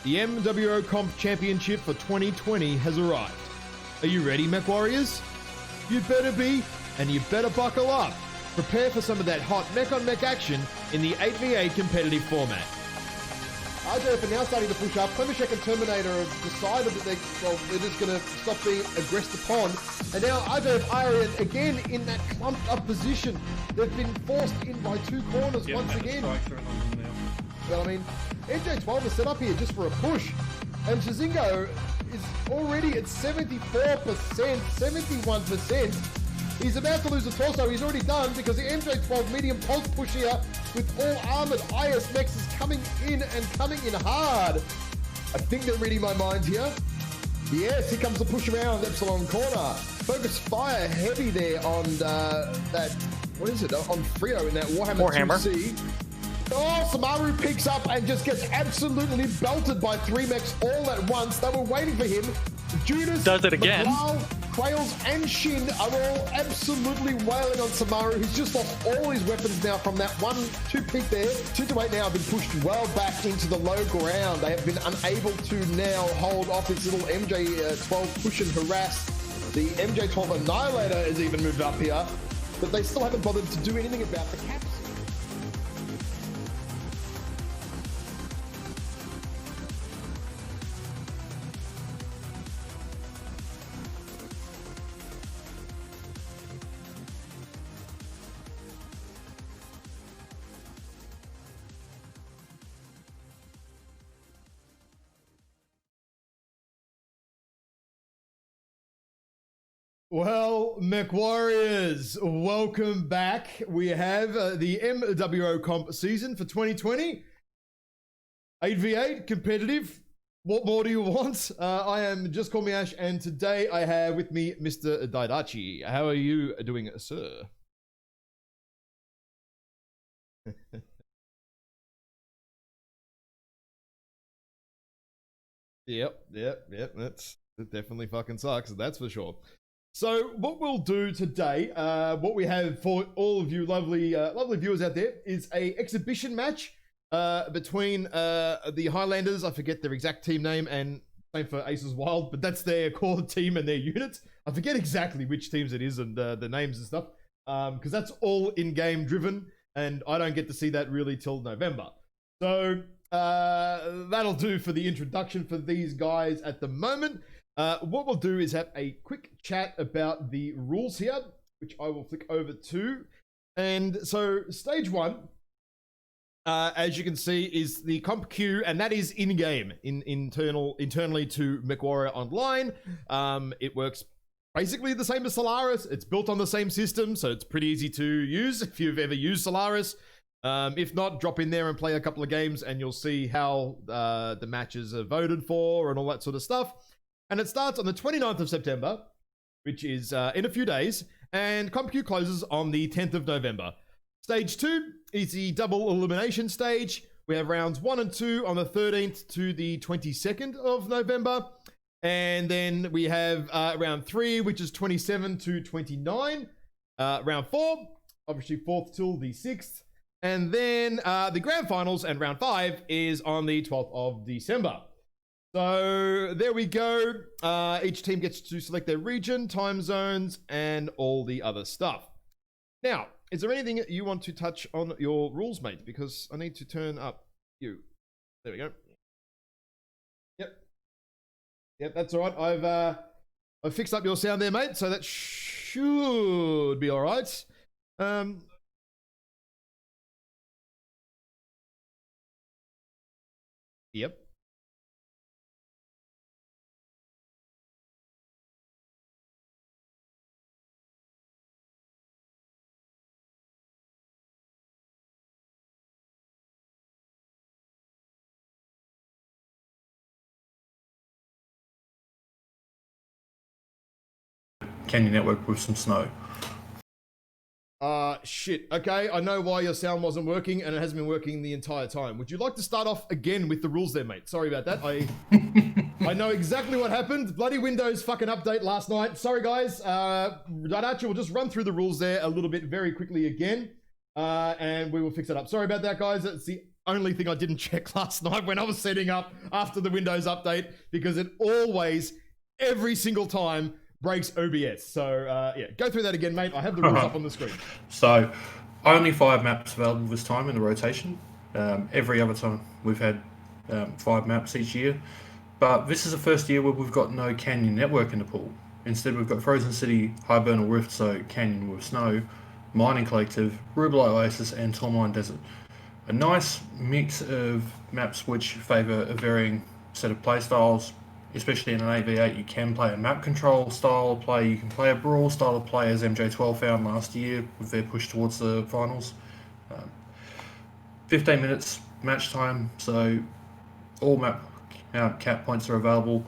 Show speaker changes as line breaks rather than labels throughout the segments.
The MWO Comp Championship for 2020 has arrived. Are you ready, Mech Warriors? You better be, and you better buckle up. Prepare for some of that hot mech-on-mech action in the 8v8 competitive format. RJF are now starting to push up. Clemashek and Terminator have decided that they're just going to stop being aggressed upon. And now RJF are again in that clumped up position. They've been forced in by two corners once again. Well, I mean, MJ12 is set up here just for a push. And Chizingo is already at 74%, 71%. He's about to lose a torso. He's already done because the MJ12 medium pulse push here with all armored IS mechs is coming in hard. I think they're reading my mind here. Yes, here comes the push around Epsilon corner. Focus fire heavy there on that, what is it, on Frio in that Warhammer 2C. Oh, Samaru picks up and just gets absolutely belted by three mechs all at once. They were waiting for him. Judas
does it again.
McLeod, Quails and Shin are all absolutely wailing on Samaru, who's just lost all his weapons now from that 1-2 peak there. 2-8 now have been pushed well back into the low ground. They have been unable to now hold off this little MJ12 push and harass. The MJ12 Annihilator has even moved up here, but they still haven't bothered to do anything about the caps. Well, Mech Warriors, welcome back. We have the MWO Comp season for 2020. 8v8, competitive. What more do you want? I am Just Call Me Ash, and today I have with me Mr. Daidachi. How are you doing, sir? Yep. That definitely fucking sucks, that's for sure. So what we'll do today, what we have for all of you lovely viewers out there, is a exhibition match between the Highlanders. I forget their exact team name, and same for Aces Wild, but that's their core team and their unit. I forget exactly which teams it is and the names and stuff, because that's all in-game driven, and I don't get to see that really till November. So that'll do for the introduction for these guys at the moment. What we'll do is have a quick chat about the rules here, which I will flick over to. And so stage one, as you can see, is the comp queue, and that is in-game, internally to MechWarrior Online. It works basically the same as Solaris. It's built on the same system, so it's pretty easy to use if you've ever used Solaris. If not, drop in there and play a couple of games, and you'll see how the matches are voted for and all that sort of stuff. And it starts on the 29th of September, which is in a few days, and Comp Queue closes on the 10th of November. Stage 2 is the double elimination stage. We have rounds 1 and 2 on the 13th to the 22nd of November. And then we have round 3, which is 27 to 29. Round 4, obviously 4th till the 6th. And then the grand finals and round 5 is on the 12th of December. So there we go. Each team gets to select their region, time zones, and all the other stuff. Now, is there anything you want to touch on your rules, mate? Because I need to turn up you. There we go. Yep, that's all right. I've fixed up your sound there, mate, so that should be all right. Yep.
Canyon Network with some snow.
Shit. Okay, I know why your sound wasn't working, and it hasn't been working the entire time. Would you like to start off again with the rules there, mate? Sorry about that. I know exactly what happened. Bloody Windows fucking update last night. Sorry, guys. Daidachi will just run through the rules there a little bit very quickly again, and we will fix it up. Sorry about that, guys. It's the only thing I didn't check last night when I was setting up after the Windows update, because it always, every single time, breaks OBS. So yeah, go through that again, mate. I have the rules up on the screen.
So, only 5 maps available this time in the rotation. Every other time we've had 5 maps each year. But this is the first year where we've got no Canyon Network in the pool. Instead, we've got Frozen City, Hibernal Rift, so Canyon with Snow, Mining Collective, Rubelite Oasis, and Tourmaline Desert. A nice mix of maps which favour a varying set of playstyles. Especially in an 8v8, you can play a map control style of play, you can play a brawl style of play, as MJ12 found last year with their push towards the finals. 15 minutes match time, so all map cap points are available.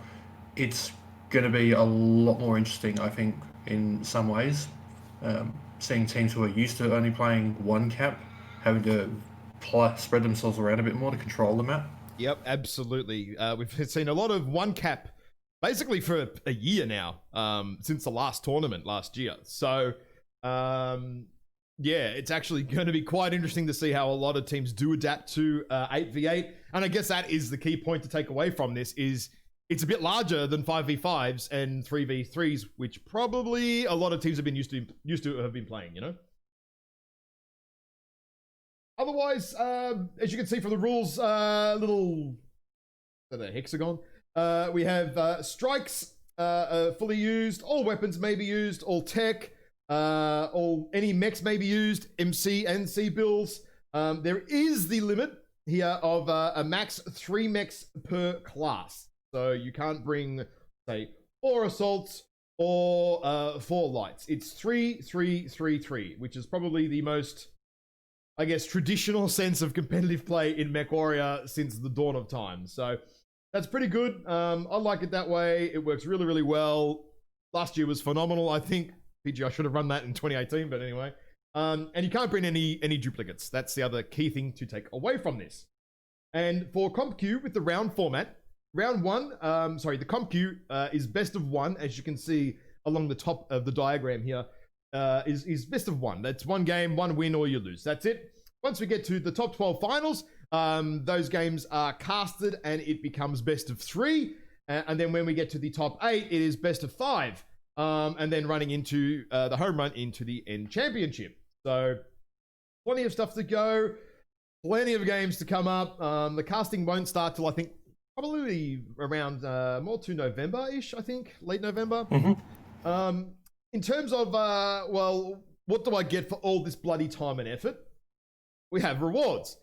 It's going to be a lot more interesting, I think, in some ways. Seeing teams who are used to only playing one cap, having to spread themselves around a bit more to control the map.
Yep, absolutely. We've seen a lot of one cap basically for a year now, since the last tournament last year. So, yeah, it's actually going to be quite interesting to see how a lot of teams do adapt to 8v8. And I guess that is the key point to take away from this is it's a bit larger than 5v5s and 3v3s, which probably a lot of teams have been used to have been playing, you know? Otherwise, as you can see from the rules, little hexagon. We have strikes fully used. All weapons may be used. All tech. Any mechs may be used. MC and C bills. There is the limit here of a max 3 mechs per class. So you can't bring, say, 4 assaults or 4 lights. It's 3, 3, 3, 3, which is probably the most, I guess, traditional sense of competitive play in MechWarrior since the dawn of time. So that's pretty good. I like it that way. It works really, really well. Last year was phenomenal. I think PGI should have run that in 2018, but anyway. And you can't bring any duplicates. That's the other key thing to take away from this. And for Comp Q with the round format, round 1, the Comp Q is best of 1, as you can see along the top of the diagram here. Is best of 1. That's 1 game, 1 win, or you lose. That's it. Once we get to the top 12 finals, those games are casted and it becomes best of 3. And then when we get to the top 8, it is best of 5. And then running into the home run into the end championship. So plenty of stuff to go, plenty of games to come up. The casting won't start till I think probably around more to November-ish, I think, late November. Mm-hmm. In terms of, well, what do I get for all this bloody time and effort? We have rewards.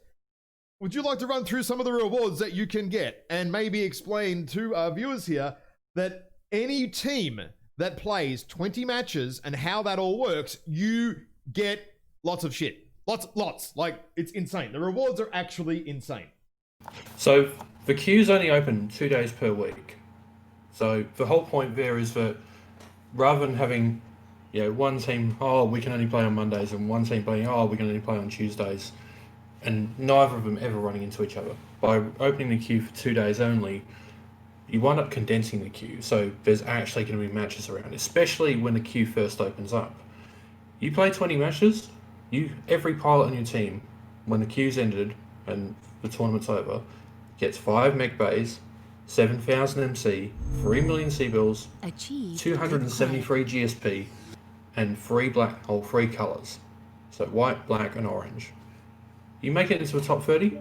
Would you like to run through some of the rewards that you can get and maybe explain to our viewers here that any team that plays 20 matches and how that all works, you get lots of shit. Lots. Like, it's insane. The rewards are actually insane.
So the queue's only open 2 days per week. So the whole point there is that rather than having, one team, we can only play on Mondays, and one team playing, we can only play on Tuesdays, and neither of them ever running into each other. By opening the queue for 2 days only, you wind up condensing the queue, so there's actually going to be matches around, especially when the queue first opens up. You play 20 matches, every pilot on your team, when the queue's ended and the tournament's over, gets 5 mech bays, 7,000 MC, 3 million C-bills, 273 GSP, and 3 colours. So white, black, and orange. You make it into the top 30,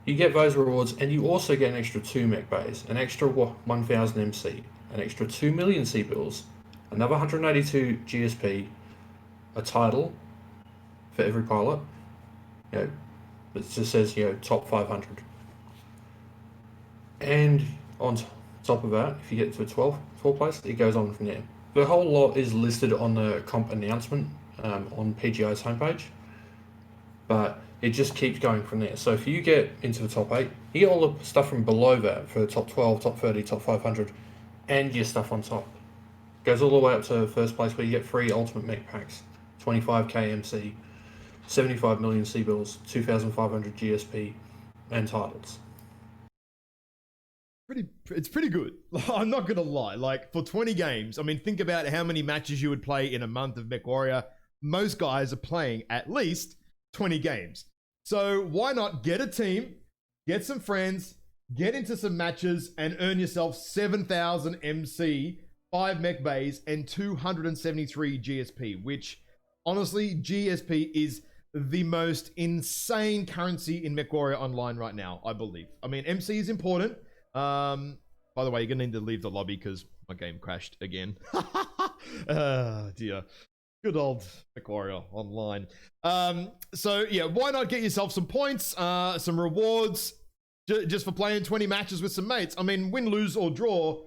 you get those rewards, and you also get an extra 2 mech bays, an extra 1,000 MC, an extra 2 million C-bills, another 182 GSP, a title for every pilot. It just says, top 500. And on top of that, if you get to a 12th place, it goes on from there. The whole lot is listed on the comp announcement on PGI's homepage, but it just keeps going from there. So if you get into the top 8, you get all the stuff from below that for the top 12, top 30, top 500, and your stuff on top. It goes all the way up to first place where you get 3 ultimate mech packs, 25k MC, 75 million C-bills, 2,500 GSP, and titles.
It's pretty good. I'm not gonna lie. Like, for 20 games, I mean, think about how many matches you would play in a month of MechWarrior. Most guys are playing at least 20 games. So why not get a team, get some friends, get into some matches, and earn yourself 7,000 MC, 5 mech bays, and 273 GSP, which honestly, GSP is the most insane currency in MechWarrior Online right now, I believe. I mean, MC is important. By the way, you're going to need to leave the lobby because my game crashed again. Dear. Good old MechWarrior Online. So, yeah, why not get yourself some points, some rewards, just for playing 20 matches with some mates? I mean, win, lose, or draw,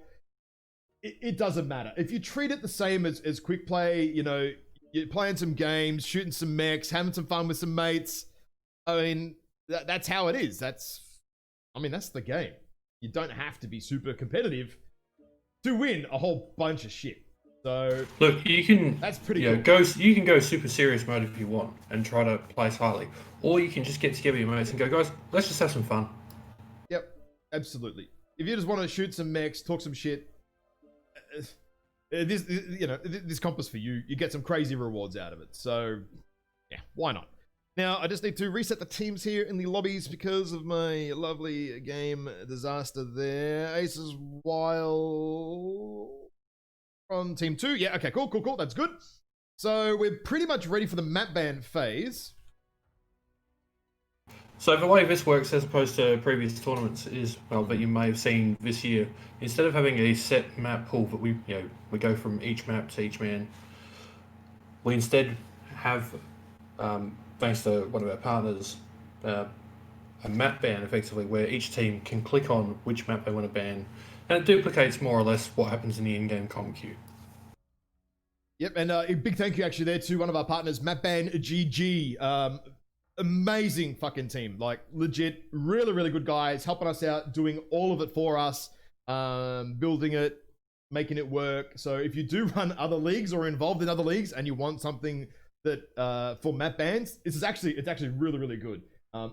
it doesn't matter. If you treat it the same as quick play, you know, you're playing some games, shooting some mechs, having some fun with some mates. I mean, that's how it is. That's the game. You don't have to be super competitive to win a whole bunch of shit. So
look, you can.
That's pretty
cool. You can go super serious mode if you want and try to place highly, or you can just get together with your mates and go, guys, let's just have some fun.
Yep, absolutely. If you just want to shoot some mechs, talk some shit. This comp is for you. You get some crazy rewards out of it. So, yeah, why not? Now, I just need to reset the teams here in the lobbies because of my lovely game disaster there. Ace is wild on team 2. Yeah, okay, cool. That's good. So, we're pretty much ready for the map ban phase.
So the way this works, as opposed to previous tournaments, is that you may have seen this year. Instead of having a set map pool that we go from each map to each man, we instead have, thanks to one of our partners, a map ban effectively, where each team can click on which map they want to ban, and it duplicates more or less what happens in the in-game comp queue.
Yep, and a big thank you actually there to one of our partners, Mapban GG. Amazing fucking team, like legit, really good guys, helping us out, doing all of it for us, building it, making it work. So if you do run other leagues or involved in other leagues and you want something that for map bans, it's actually really good.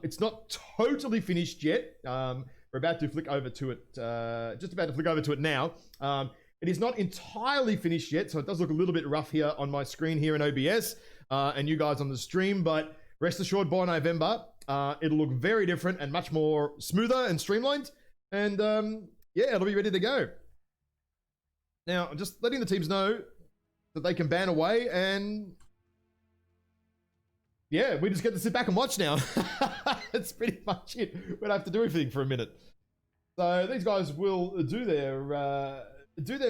It's not totally finished yet. We're about to flick over to it, just about to flick over to it now. It is not entirely finished yet, so it does look a little bit rough here on my screen here in OBS, and you guys on the stream, but rest assured, by November, it'll look very different and much more smoother and streamlined. And yeah, it'll be ready to go. Now, I'm just letting the teams know that they can ban away, and yeah, we just get to sit back and watch now. That's pretty much it. We don't have to do anything for a minute. So these guys will do their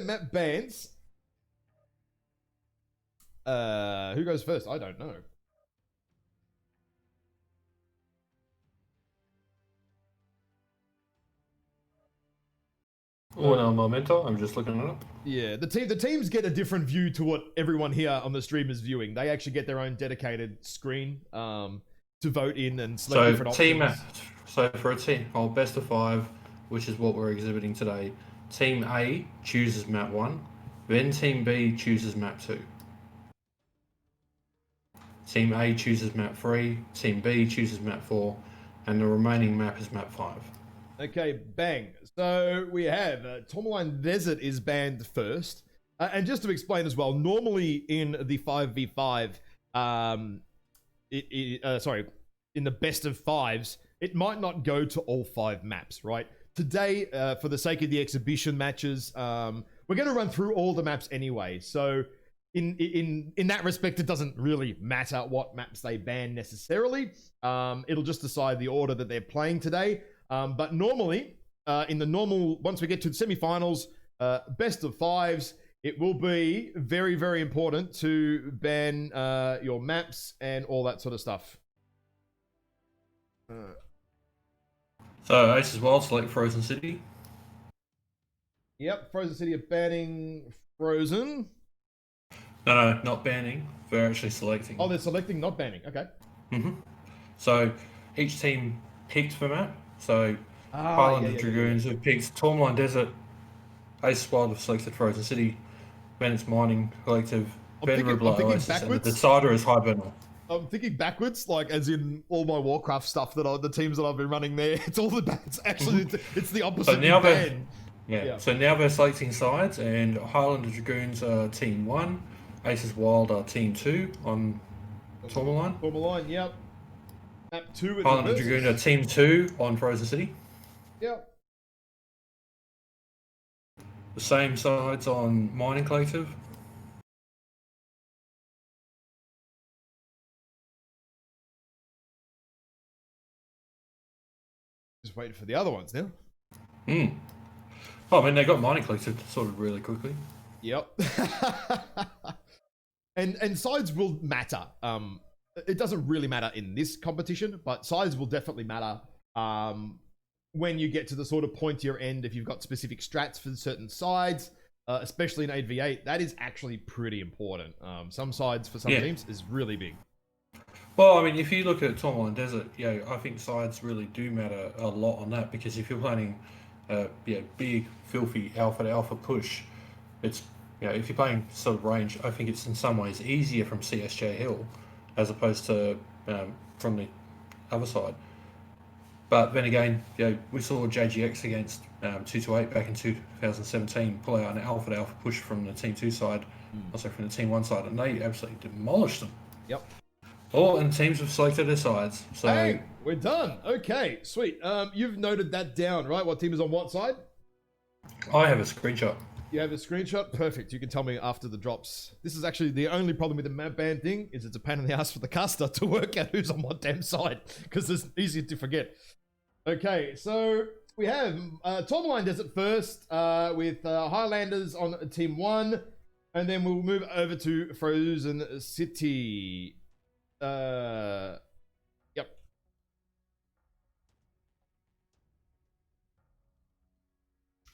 map bans. Who goes first? I don't know.
Oh, no, Memento. I'm just looking it up.
Yeah, the teams get a different view to what everyone here on the stream is viewing. They actually get their own dedicated screen to vote in and select different options.
So for a team, best of 5, which is what we're exhibiting today, Team A chooses map 1, then Team B chooses map 2. Team A chooses map 3, Team B chooses map 4, and the remaining map is map 5.
Okay, bang. So we have Tourmaline Desert is banned first. And just to explain as well, normally in the 5v5, in the best of 5s, it might not go to all 5 maps, right? Today, for the sake of the exhibition matches, we're going to run through all the maps anyway. So in that respect, it doesn't really matter what maps they ban necessarily. It'll just decide the order that they're playing today. But normally, once we get to the semifinals, best of 5s, it will be very, very important to ban your maps and all that sort of stuff.
So Ace as well, select Frozen City.
Yep, Frozen City are banning Frozen.
No, not banning. They're actually selecting.
Oh, they're selecting, not banning. Okay.
So each team picked the map. So Highland Dragoons have picked Tourmaline Desert. Ace Wild have selected Frozen City. Bandits Mining Collective. Benribla Oasis. And the decider is Hibernal.
I'm thinking backwards, like as in all my Warcraft stuff the teams that I've been running there. It's all the bans. Actually, it's the opposite.
So now so now they're selecting sides, and Highland Dragoons are Team 1, Aces Wild are Team 2 on Tourmaline.
Tourmaline, yep. Map 2 is
Highland
a
Dragoon
versus.
are Team 2 on Frozen City.
Yep.
The same sides on Mining Collective.
Just waiting for the other ones now.
Oh, I mean, they got Mining Collective sort of really quickly.
Yep. and sides will matter. It doesn't really matter in this competition, but sides will definitely matter when you get to the sort of pointier end. If you've got specific strats for certain sides, especially in 8v8, that is actually pretty important. Some sides for some teams is really big.
Well, I mean, if you look at Tourmaline Desert, I think sides really do matter a lot on that, because if you're planning big, filthy alpha to alpha push, it's, if you're playing sort of range, I think it's in some ways easier from CSJ Hill as opposed to from the other side. But then again, we saw JGX against 228 back in 2017 pull out an alpha to alpha push from the Team 2 side, also from the Team 1 side, and they absolutely demolished them.
Yep.
Oh, and teams have selected their sides. So
hey, we're done. Okay, sweet. You've noted that down, right? What team is on what side?
I have a screenshot.
You have a screenshot? Perfect. You can tell me after the drops. This is actually the only problem with the map ban thing, is it's a pain in the ass for the caster to work out who's on what damn side, because it's easy to forget. Okay, so we have Tourmaline Desert first, with Highlanders on Team 1, and then we'll move over to Frozen City. Yep.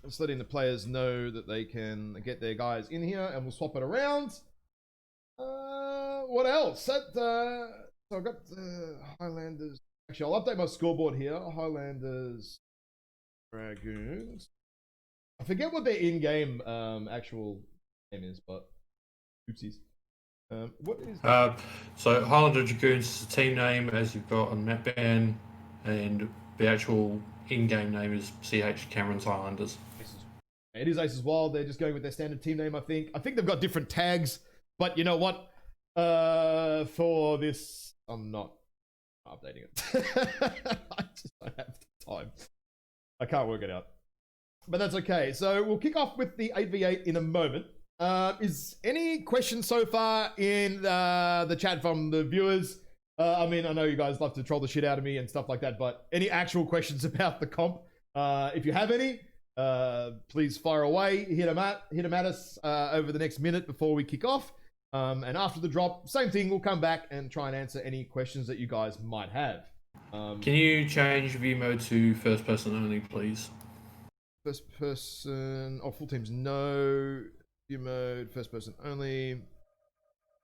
Just letting the players know that they can get their guys in here, and we'll swap it around. What else? So I've got Highlanders. Actually, I'll update my scoreboard here. Highlanders, Dragoons. I forget what their in-game actual name is, but oopsies. What is
so Highlander Dragoons is the team name as you've got on map ban, and the actual in-game name is CH Cameron's Highlanders.
It is Aces Wild. They're just going with their standard team name, I think. I think they've got different tags, but you know what? For this, I'm not updating it. I just don't have the time. I can't work it out. But that's okay. So we'll kick off with the 8v8 in a moment. Is any questions so far in the chat from the viewers? I mean, I know you guys love to troll the shit out of me and stuff like that, but any actual questions about the comp? If you have any, please fire away. Hit them at us over the next minute before we kick off. And after the drop, same thing. We'll come back and try and answer any questions that you guys might have.
Can you change view mode to first person only, please?
First person. Oh, full teams no. View mode, first person only.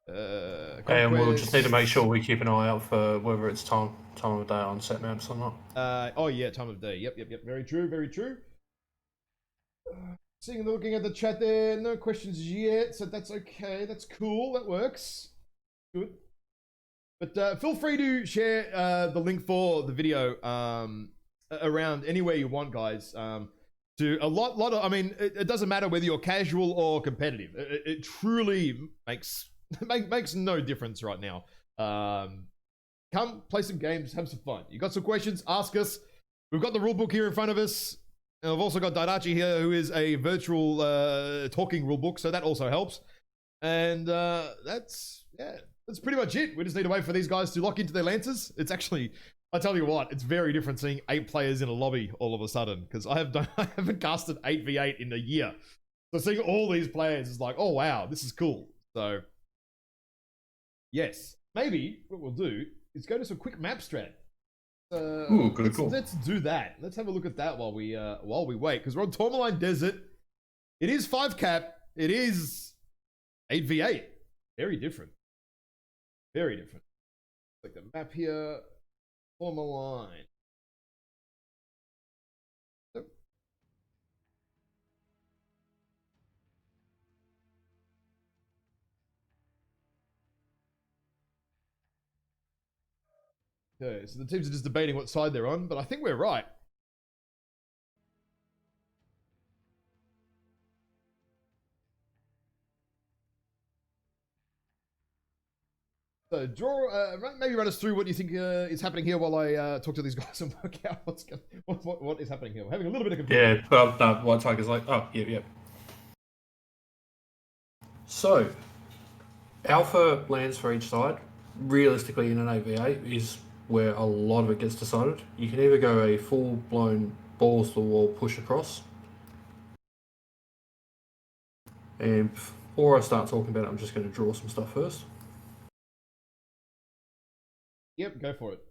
And we'll just need to make sure we keep an eye out for whether it's time of day on set maps or not.
Oh yeah, time of day. Yep. Very true. Very true. Looking at the chat there, no questions yet, so that's okay. That's cool. That works. Good. But feel free to share the link for the video around anywhere you want, guys. To a lot of, I mean, it doesn't matter whether you're casual or competitive. It truly makes no difference right now. Come play some games, have some fun. You got some questions? Ask us. We've got the rulebook here in front of us. And I've also got Daidachi here, who is a virtual talking rulebook, so that also helps. And that's pretty much it. We just need to wait for these guys to lock into their lances. It's actually, I tell you what, it's very different seeing 8 players in a lobby all of a sudden, because I haven't casted 8v8 in a year. So seeing all these players is like, oh wow, this is cool. So yes, maybe what we'll do is go to some quick map strat.
Ooh, good call.
Let's do that. Let's have a look at that while we wait, because we're on Tourmaline Desert. It is 5 cap. It is 8v8. Very different. Very different. Like the map here. Tourmaline. Okay, so the teams are just debating what side they're on, but I think we're right. So draw, maybe run us through what you think is happening here while I talk to these guys and work out what is happening here. We're having a little bit of confusion.
Yeah, well, no, White Tiger's like, oh, yeah. So, alpha lands for each side, realistically in an AVA, is where a lot of it gets decided. You can either go a full-blown balls to the wall push across. And before I start talking about it, I'm just going to draw some stuff first.
Yep, go for it.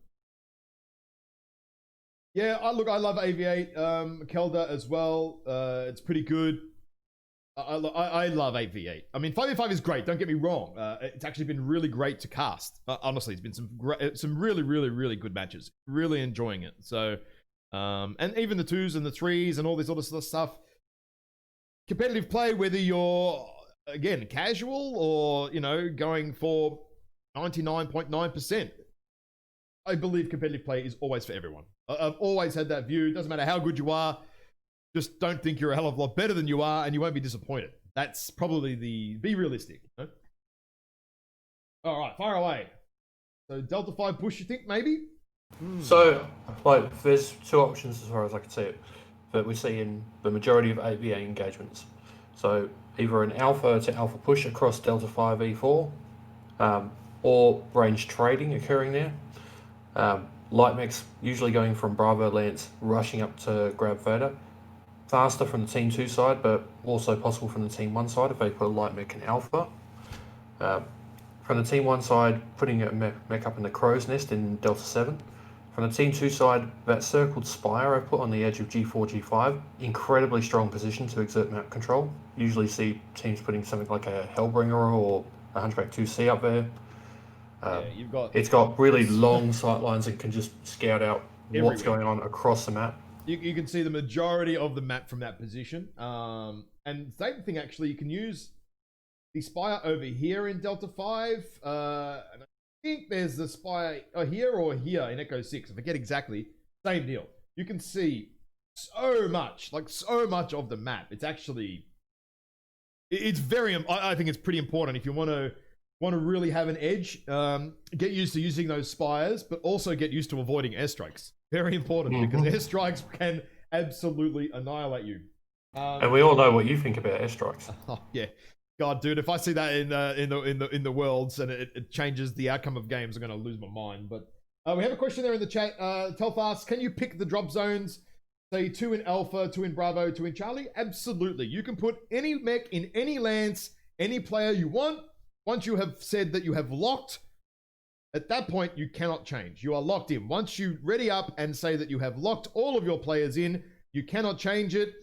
Yeah, I love AV8, Kelda as well. It's pretty good. I love AV8. I mean, 5v5 is great. Don't get me wrong. It's actually been really great to cast. Honestly, it's been some really good matches. Really enjoying it. So, and even the 2s and the 3s and all this other stuff. Competitive play, whether you're again casual or going for 99.9%. I believe competitive play is always for everyone. I've always had that view. It doesn't matter how good you are. Just don't think you're a hell of a lot better than you are, and you won't be disappointed. That's probably be realistic. All right, fire away. So Delta 5 push, you think, maybe?
So, like, there's two options as far as I can see it that we see in the majority of AVA engagements. So, either an alpha to alpha push across Delta 5 E4, or range trading occurring there. Light mechs usually going from Bravo Lance, rushing up to grab Vader. Faster from the Team 2 side, but also possible from the Team 1 side if they put a light mech in alpha. From the Team 1 side, putting a mech up in the Crow's Nest in Delta 7. From the Team 2 side, that circled spire I put on the edge of G4, G5, incredibly strong position to exert map control. Usually see teams putting something like a Hellbringer or a Hunchback 2C up there. It's got really long sight lines and can just scout out what's going on across the map.
You can see the majority of the map from that position. And same thing, actually, you can use the spire over here in Delta 5. And I think there's the spire here or here in Echo 6. I forget exactly. Same deal. You can see so much of the map. It's actually, it's very, I think it's pretty important if you want to really have an edge. Get used to using those spires, but also get used to avoiding airstrikes. Very important, because airstrikes can absolutely annihilate you.
And we all know what you think about airstrikes.
Oh, yeah, God, dude, if I see that in the worlds and it changes the outcome of games, I'm gonna lose my mind. But we have a question there in the chat. Telfast, can you pick the drop zones? Say 2 in Alpha, 2 in Bravo, 2 in Charlie? Absolutely. You can put any mech in any lance, any player you want. Once you have said that you have locked, at that point, you cannot change. You are locked in. Once you ready up and say that you have locked all of your players in, you cannot change it.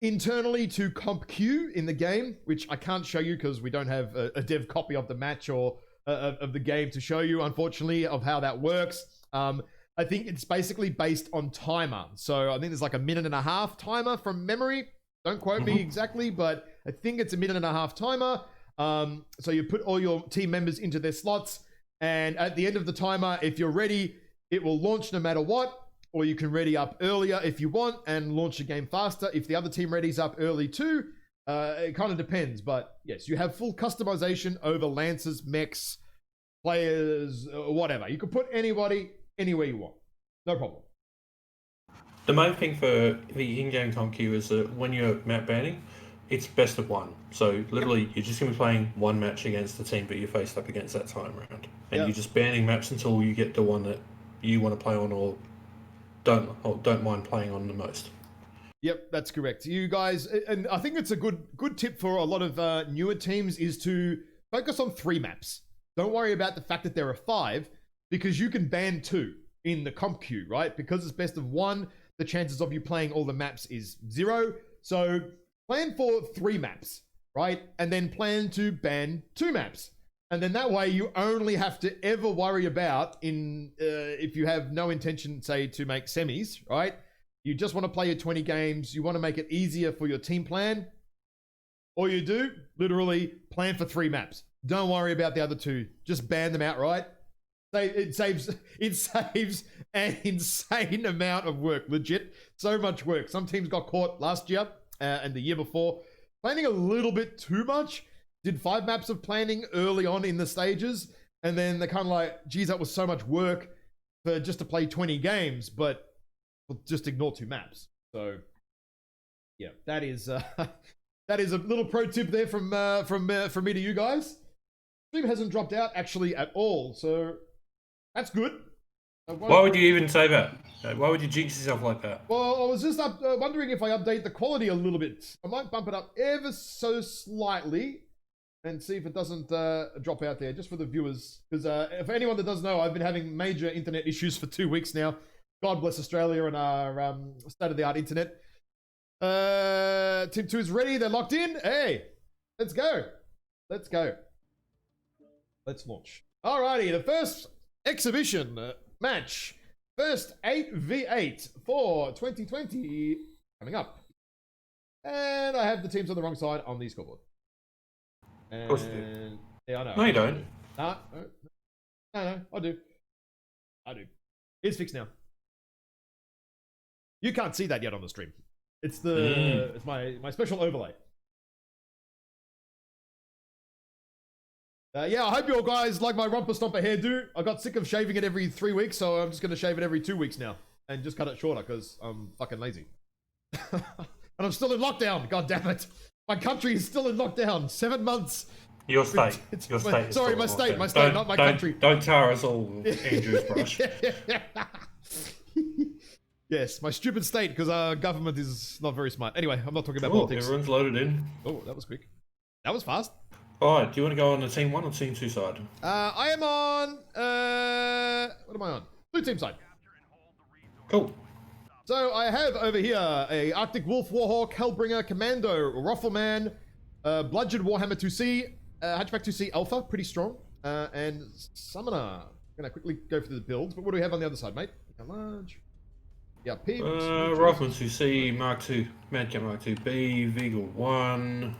Internally to Comp Q in the game, which I can't show you because we don't have a dev copy of the match or of the game to show you, unfortunately, of how that works. I think it's basically based on timer. So I think there's like a 1.5 minute timer from memory. Don't quote me exactly, but I think it's a 1.5 minute timer. So you put all your team members into their slots, and at the end of the timer, if you're ready, it will launch no matter what, or you can ready up earlier if you want and launch the game faster. If the other team readies up early too, it kind of depends, but yes, you have full customization over lances, mechs, players, whatever. You can put anybody anywhere you want. No problem.
The main thing for the in-game comp queue is that when you're map banning, it's best of one. So literally, you're just going to be playing one match against the team that you faced up against that time round. And you're just banning maps until you get the one that you want to play on or don't mind playing on the most.
Yep, that's correct. You guys, and I think it's a good tip for a lot of newer teams is to focus on 3 maps. Don't worry about the fact that there are 5, because you can ban 2 in the comp queue, right? Because it's best of 1, the chances of you playing all the maps is 0. So plan for 3 maps, right? And then plan to ban 2 maps. And then that way you only have to ever worry about if you have no intention, say, to make semis, right? You just want to play your 20 games. You want to make it easier for your team plan. All you do, literally, plan for 3 maps. Don't worry about the other 2. Just ban them outright. It saves an insane amount of work, legit. So much work. Some teams got caught last year and the year before planning a little bit too much, did 5 maps of planning early on in the stages, and then they're kind of like, geez, that was so much work for just to play 20 games, but we'll just ignore 2 maps. So yeah, that is that is a little pro tip there from me to you guys. Stream hasn't dropped out actually at all, so that's good.
Why would you even say that? Why would you jinx yourself like that?
Well, I was just wondering if I update the quality a little bit. I might bump it up ever so slightly and see if it doesn't drop out there, just for the viewers. Because if anyone that doesn't know, I've been having major internet issues for 2 weeks now. God bless Australia and our state-of-the-art internet. Team 2 is ready. They're locked in. Hey, let's go. Let's go. Let's launch. Alrighty, the first exhibition match. First 8v8 for 2020 coming up. And I have the teams on the wrong side on the scoreboard. And,
of course you do.
Yeah, I know.
No, you don't.
No, I do. I do. It's fixed now. You can't see that yet on the stream. It's the it's my special overlay. Yeah, I hope you all guys like my romper stomper hairdo. I got sick of shaving it every 3 weeks, so I'm just going to shave it every 2 weeks now. And just cut it shorter, because I'm fucking lazy. And I'm still in lockdown, god damn it. My country is still in lockdown. 7 months.
Your state. Your state.
Sorry, my state, not my country.
Don't tar us all with Andrew's brush.
Yes, my stupid state, because our government is not very smart. Anyway, I'm not talking about
Oh,
politics.
everyone's loaded in.
Oh, that was quick. That was fast.
Alright, do you want to go on the team 1 or team 2 side?
I am on, what am I on? Blue team side.
Cool.
So I have over here a Arctic Wolf, Warhawk, Hellbringer, Commando, Rifleman, Bludgeon, Warhammer 2C, Hatchback 2C Alpha, pretty strong, and Summoner. I'm gonna quickly go through the builds, but what do we have on the other side, mate? Large. Yeah, P.
Rifleman 2C, Mark II, Madcat Mark II-B, Veagle 1,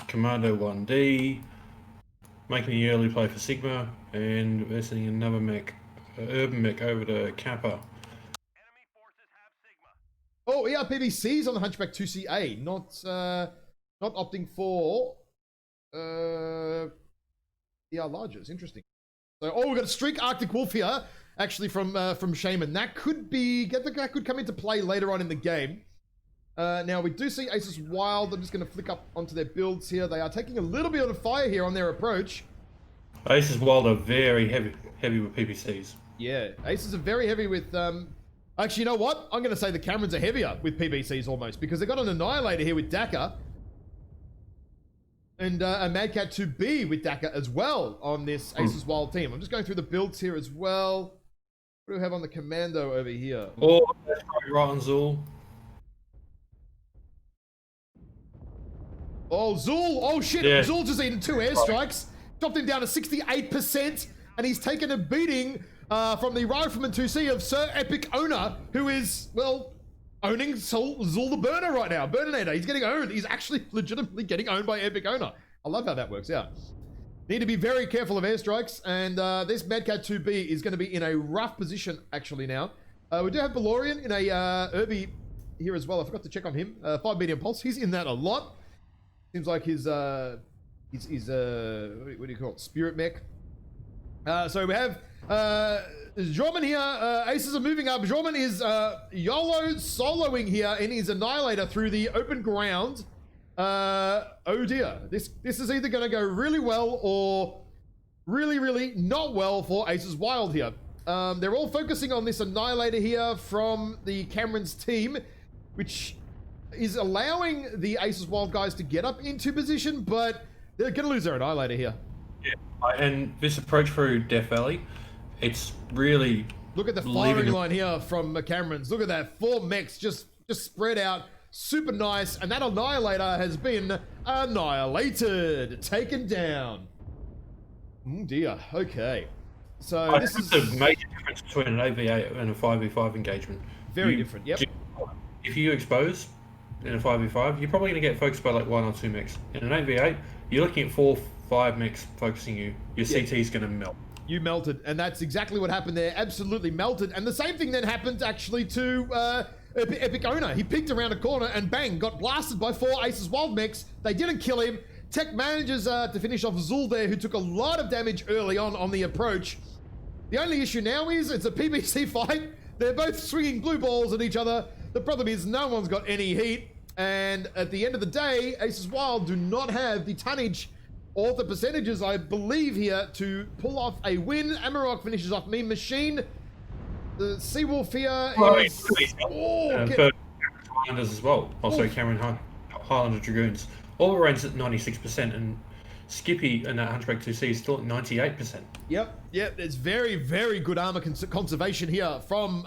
Commando 1D, making the early play for Sigma, and we're sending another mech, Urban mech over to Kappa.
Oh, ERPBC's on the Hunchback 2CA, not opting for ER larges. Interesting. So, we've got a Streak Arctic Wolf here, actually from Shaman. That could come into play later on in the game. Now we do see Aces Wild. I'm just going to flick up onto their builds here. They are taking a little bit of fire here on their approach.
Aces Wild are very heavy with PPCs.
Yeah, Aces are very heavy with. Actually, you know what? I'm going to say the Camerons are heavier with PPCs almost, because they've got an Annihilator here with Dakar. And a Madcat 2B with Dakar as well on this Aces Wild team. I'm just going through the builds here as well. What do we have on the Commando over here?
Oh, that's right on Zool.
Oh, Zool! Oh shit!
Yeah.
Zool just eaten 2 airstrikes, dropped him down to 68%, and he's taken a beating from the Rifleman 2C of Sir Epic Owner, who is, well, owning Zool the Burner right now. Burninator, he's getting owned. He's actually legitimately getting owned by Epic Owner. I love how that works out. Need to be very careful of airstrikes, and this Madcat 2B is going to be in a rough position actually now. We do have Valorian in a Irby here as well. I forgot to check on him. 5 medium pulse. He's in that a lot. Seems like his what do you call it? Spirit mech. So we have Jorman here. Aces are moving up. Jorman is YOLO soloing here in his Annihilator through the open ground. Oh dear. This is either going to go really well or really not well for Aces Wild here. They're all focusing on this Annihilator here from the Cameron's team, which is allowing the Aces Wild guys to get up into position, but they're going to lose their Annihilator here.
Yeah, and this approach through Death Valley, it's really...
Look at the firing line here from Cameron's. Look at that. 4 mechs just spread out. Super nice. And that Annihilator has been annihilated. Taken down. Oh dear. Okay. So this is
a major difference between an 8v8 and a 5v5 engagement.
Very different, yep.
If you expose in a 5v5, you're probably going to get focused by like 1 or 2 mechs. In an 8v8, you're looking at 4, 5 mechs focusing you. Your CT is going to melt.
You melted, and that's exactly what happened there. Absolutely melted. And the same thing then happened actually to Epic Owner. He peeked around a corner and bang, got blasted by 4 Aces Wild mechs. They didn't kill him. Tech manages to finish off Zul there, who took a lot of damage early on the approach. The only issue now is it's a PBC fight. They're both swinging blue balls at each other. The problem is no one's got any heat. And at the end of the day, Aces Wild do not have the tonnage or the percentages, I believe, here to pull off a win. Amarok finishes off Mean Machine. The Seawolf here is...
Highlanders as well. Also, Cameron Highlander Dragoons. All runs at 96%, and Skippy and that Hunchback 2C is still at 98%.
Yep. There's very, very good armor conservation here from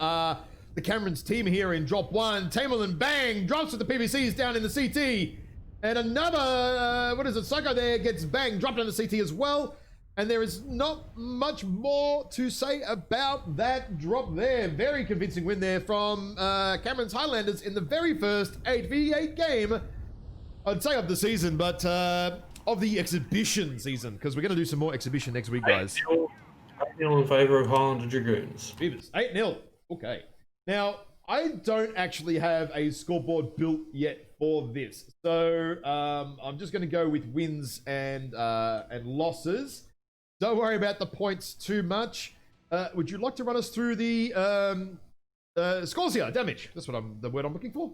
the Cameron's team here in drop 1. Tamerlan bang drops with the PVCs down in the CT, and another Psycho there gets bang dropped on the CT as well. And there is not much more to say about that drop there. Very convincing win there from Cameron's Highlanders in the very first 8v8 game, I'd say of the season, but of the exhibition season, because we're going to do some more exhibition next week, guys.
8-0 in favour of Highlander Dragoons.
8-0. Okay. Now, I don't actually have a scoreboard built yet for this, so I'm just going to go with wins and losses. Don't worry about the points too much. Would you like to run us through the scores here? Damage. That's the word I'm looking for.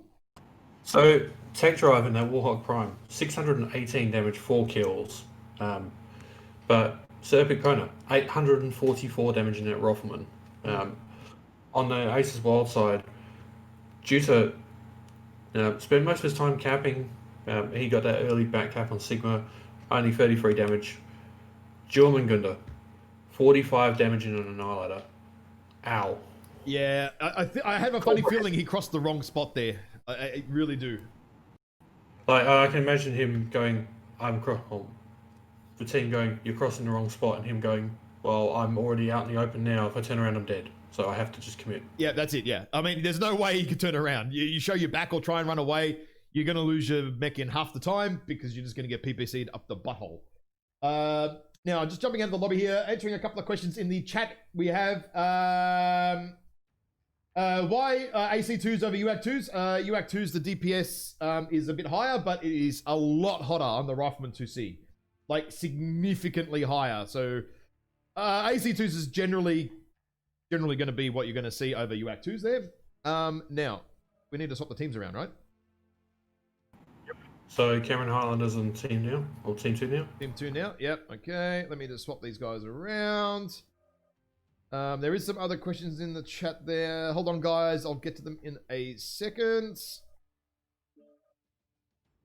So, Tech Drive in that Warhawk Prime, 618 damage, 4 kills. But Serpic Kona, 844 damage in that Roffelman. On the Aces Wild side, due to spend most of his time capping, he got that early back cap on Sigma, only 33 damage. Jormungandr, 45 damage in an Annihilator. Ow.
Yeah, I have a funny feeling he crossed the wrong spot there. I really do.
Like, I can imagine him going, the team going, you're crossing the wrong spot, and him going, well, I'm already out in the open now. If I turn around, I'm dead. So I have to just commit. Yeah,
that's it, yeah. I mean, there's no way you can turn around. You show your back or try and run away, you're going to lose your mech in half the time because you're just going to get PPC'd up the butthole. Now, just jumping out of the lobby here, answering a couple of questions in the chat. We have why AC2s over UAC2s? UAC2s, the DPS is a bit higher, but it is a lot hotter on the Rifleman 2C. Like, significantly higher. So, AC2s is generally going to be what you're going to see over UAC2s there. Now, we need to swap the teams around, right?
So Cameron Highlanders on team now, or team 2 now?
Team 2 now, yep, okay. Let me just swap these guys around. There is some other questions in the chat there. Hold on, guys, I'll get to them in a second.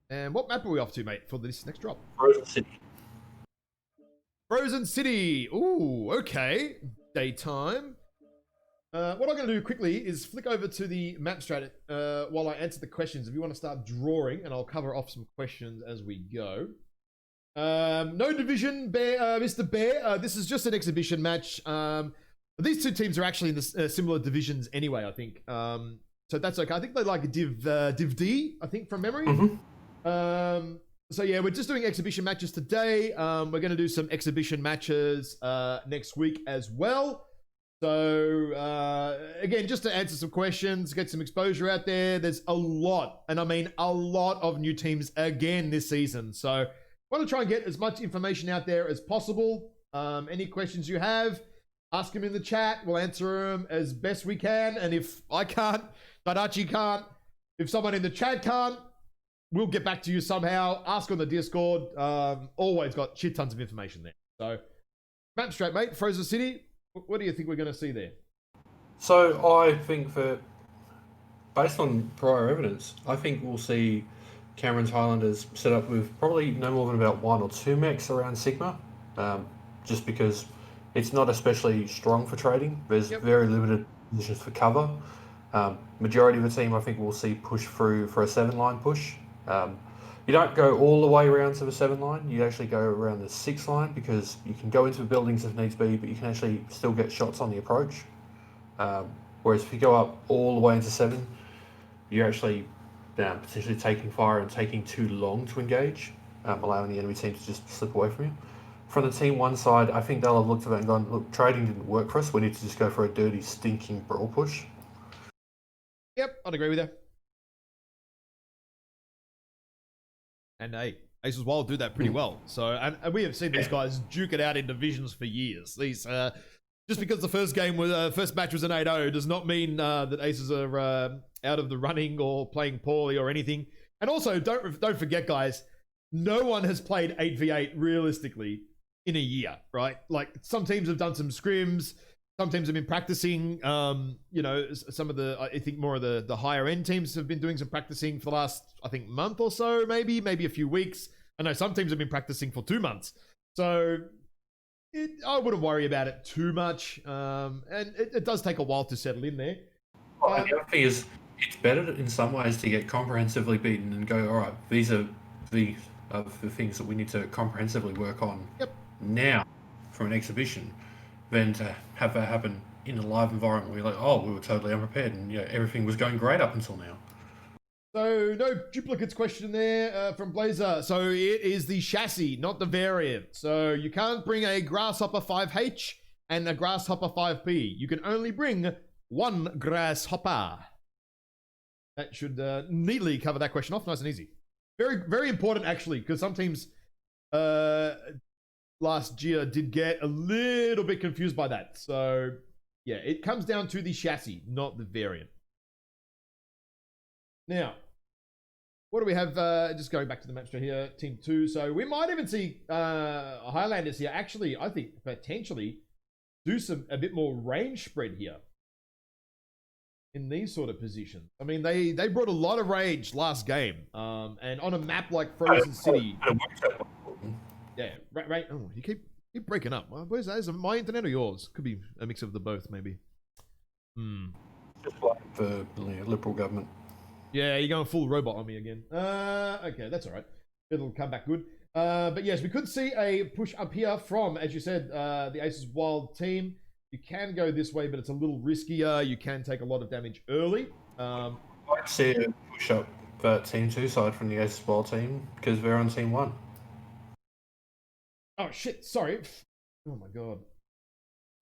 And what map are we off to, mate, for this next drop?
Frozen City.
Frozen City, ooh, okay. Daytime. What I'm going to do quickly is flick over to the map strat while I answer the questions. If you want to start drawing, and I'll cover off some questions as we go. No division, Bear, Mr. Bear. This is just an exhibition match. These two teams are actually in the similar divisions anyway, I think. So that's okay. I think they like a Div D, I think, from memory.
Mm-hmm.
So yeah, we're just doing exhibition matches today. We're going to do some exhibition matches next week as well. So, again, just to answer some questions, get some exposure out there. There's a lot, and I mean a lot of new teams again this season. So, I want to try and get as much information out there as possible. Any questions you have, ask them in the chat. We'll answer them as best we can. And if I can't, Tadachi can't, if someone in the chat can't, we'll get back to you somehow. Ask on the Discord. Always got shit tons of information there. So, map straight, mate. Frozen City. What do you think we're going to see there?
So I think that, based on prior evidence, I think we'll see Cameron's Highlanders set up with probably no more than about 1 or 2 mechs around Sigma, just because it's not especially strong for trading. There's very limited positions for cover. Majority of the team, I think, will see push through for a 7-line push. You don't go all the way around to the 7-line, you actually go around the 6-line because you can go into the buildings if needs be, but you can actually still get shots on the approach. Whereas if you go up all the way into 7, you're actually potentially taking fire and taking too long to engage, allowing the enemy team to just slip away from you. From the team 1 side, I think they'll have looked at that and gone, look, trading didn't work for us, we need to just go for a dirty, stinking brawl push.
Yep, I'd agree with that. And Aces Wild do that pretty well. So, and we have seen these guys duke it out in divisions for years. These, just because the first game was, first match was an 8-0 does not mean that Aces are out of the running or playing poorly or anything. And also, don't forget, guys, no one has played 8v8 realistically in a year, right? Like, some teams have done some scrims. Some teams have been practicing. You know, some of the, I think more of the higher end teams have been doing some practicing for the last, I think, month or so, maybe a few weeks. I know some teams have been practicing for 2 months. So I wouldn't worry about it too much. And it does take a while to settle in there.
Well, the other thing is, it's better in some ways to get comprehensively beaten and go, all right, these are the things that we need to comprehensively work on now for an exhibition, than to have that happen in a live environment where you're like, oh, we were totally unprepared and everything was going great up until now.
So no duplicates question there from Blazer. So it is the chassis, not the variant. So you can't bring a Grasshopper 5H and a Grasshopper 5P. You can only bring one Grasshopper. That should neatly cover that question off. Nice and easy. Very, very important, actually, because some teams last year did get a little bit confused by that. So, yeah, it comes down to the chassis, not the variant. Now, what do we have? Just going back to the match here, Team 2. So, we might even see Highlanders here actually, I think, potentially do a bit more range spread here in these sort of positions. I mean, they brought a lot of range last game. And on a map like Frozen City... Yeah, right. Oh, you keep breaking up. Where's that? Is it my internet or yours? Could be a mix of the both, maybe.
Just like the Liberal government.
Yeah, you're going full robot on me again. Okay, that's all right. It'll come back good. But yes, we could see a push up here from, as you said, the Aces Wild team. You can go this way, but it's a little riskier. You can take a lot of damage early.
I'd see a push up that Team 2 side from the Aces Wild team because they're on Team 1.
Oh, shit. Sorry. Oh, my God.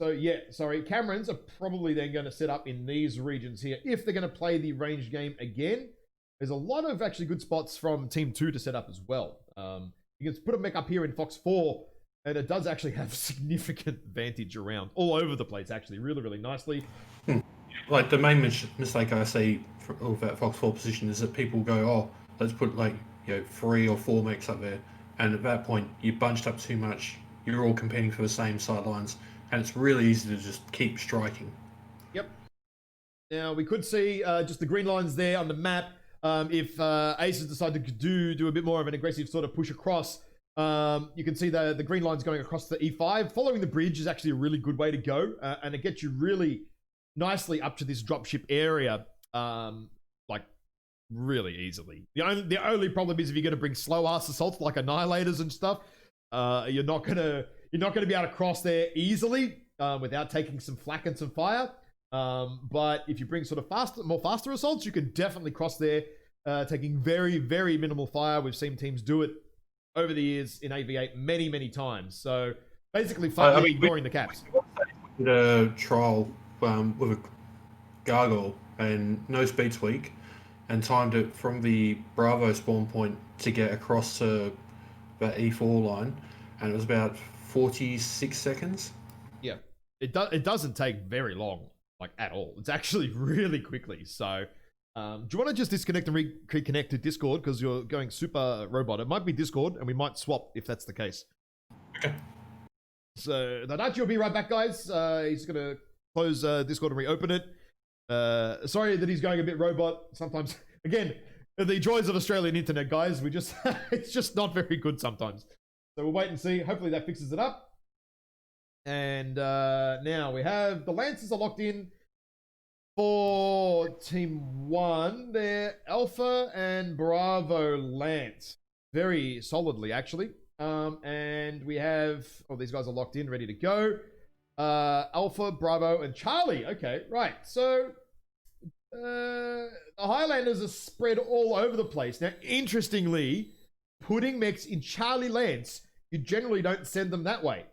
So, yeah, sorry. Camerons are probably then going to set up in these regions here if they're going to play the range game again. There's a lot of actually good spots from Team 2 to set up as well. You can put a mech up here in Fox 4, and it does actually have significant advantage around all over the place, actually, really, really nicely.
Like, the main mistake I see for all that Fox 4 position is that people go, oh, let's put, like, 3 or 4 mechs up there. And at that point, you bunched up too much. You're all competing for the same sidelines. And it's really easy to just keep striking.
Yep. Now, we could see just the green lines there on the map. If Aces decide to do a bit more of an aggressive sort of push across, you can see the green lines going across the E5. Following the bridge is actually a really good way to go. And it gets you really nicely up to this dropship area. Like, really easily. The only problem is if you're going to bring slow ass assaults like annihilators and stuff, you're not gonna be able to cross there easily without taking some flak and some fire. But if you bring sort of faster assaults, you can definitely cross there, taking very, very minimal fire. We've seen teams do it over the years in AV8 many, many times. So basically, ignoring the caps.
We did a trial with a gargoyle and no speed tweak, and timed it from the Bravo spawn point to get across to that E4 line, and it was about 46 seconds.
Yeah, it doesn't take very long, like at all. It's actually really quickly. So, do you want to just disconnect and reconnect to Discord because you're going super robot? It might be Discord, and we might swap if that's the case.
Okay.
So Nanachi will be right back, guys. He's gonna close Discord and reopen it. Sorry that he's going a bit robot sometimes. Again, the joys of Australian internet, guys. It's just not very good sometimes. So we'll wait and see. Hopefully that fixes it up. And now we have the Lancers are locked in for Team 1. They're Alpha and Bravo Lance. Very solidly, actually. And we have... Oh, these guys are locked in, ready to go. Alpha, Bravo, and Charlie. Okay, right. So... the Highlanders are spread all over the place. Now, interestingly, putting mechs in Charlie Lance, you generally don't send them that way.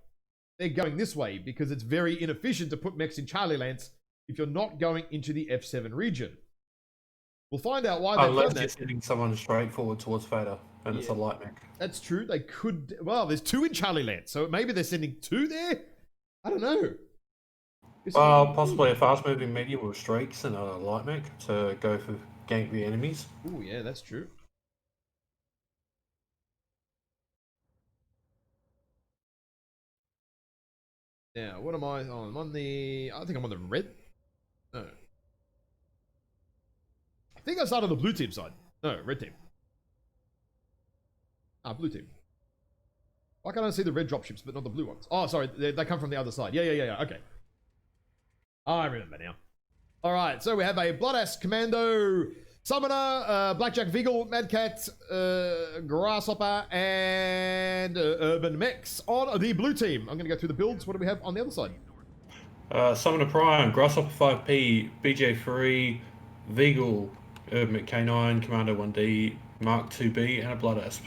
They're going this way because it's very inefficient to put mechs in Charlie Lance if you're not going into the F7 region. We'll find out why they've done that.
Unless you're sending someone straight forward towards Vader. and it's a light mech.
That's true. They could. Well, there's 2 in Charlie Land, so maybe they're sending 2 there. I don't know.
Possibly a fast-moving medium with streaks and a light mech to go for gank the enemies.
Oh yeah, that's true. Now, what am I on? I'm on the... I think I'm on the red... No. I think I started on the blue team side. No, red team. Blue team. Why can't I see the red dropships, but not the blue ones? Oh, sorry, they come from the other side. Yeah, okay. I remember now. Alright, so we have a Bloodass Commando, Summoner, Blackjack Vigil, Mad Cat, Grasshopper, and Urban Mechs on the blue team. I'm going to go through the builds. What do we have on the other side?
Summoner Prime, Grasshopper 5P, BJ3, Vigil, Urban Mech K9, Commando 1D, Mark 2B, and a Blood Asp.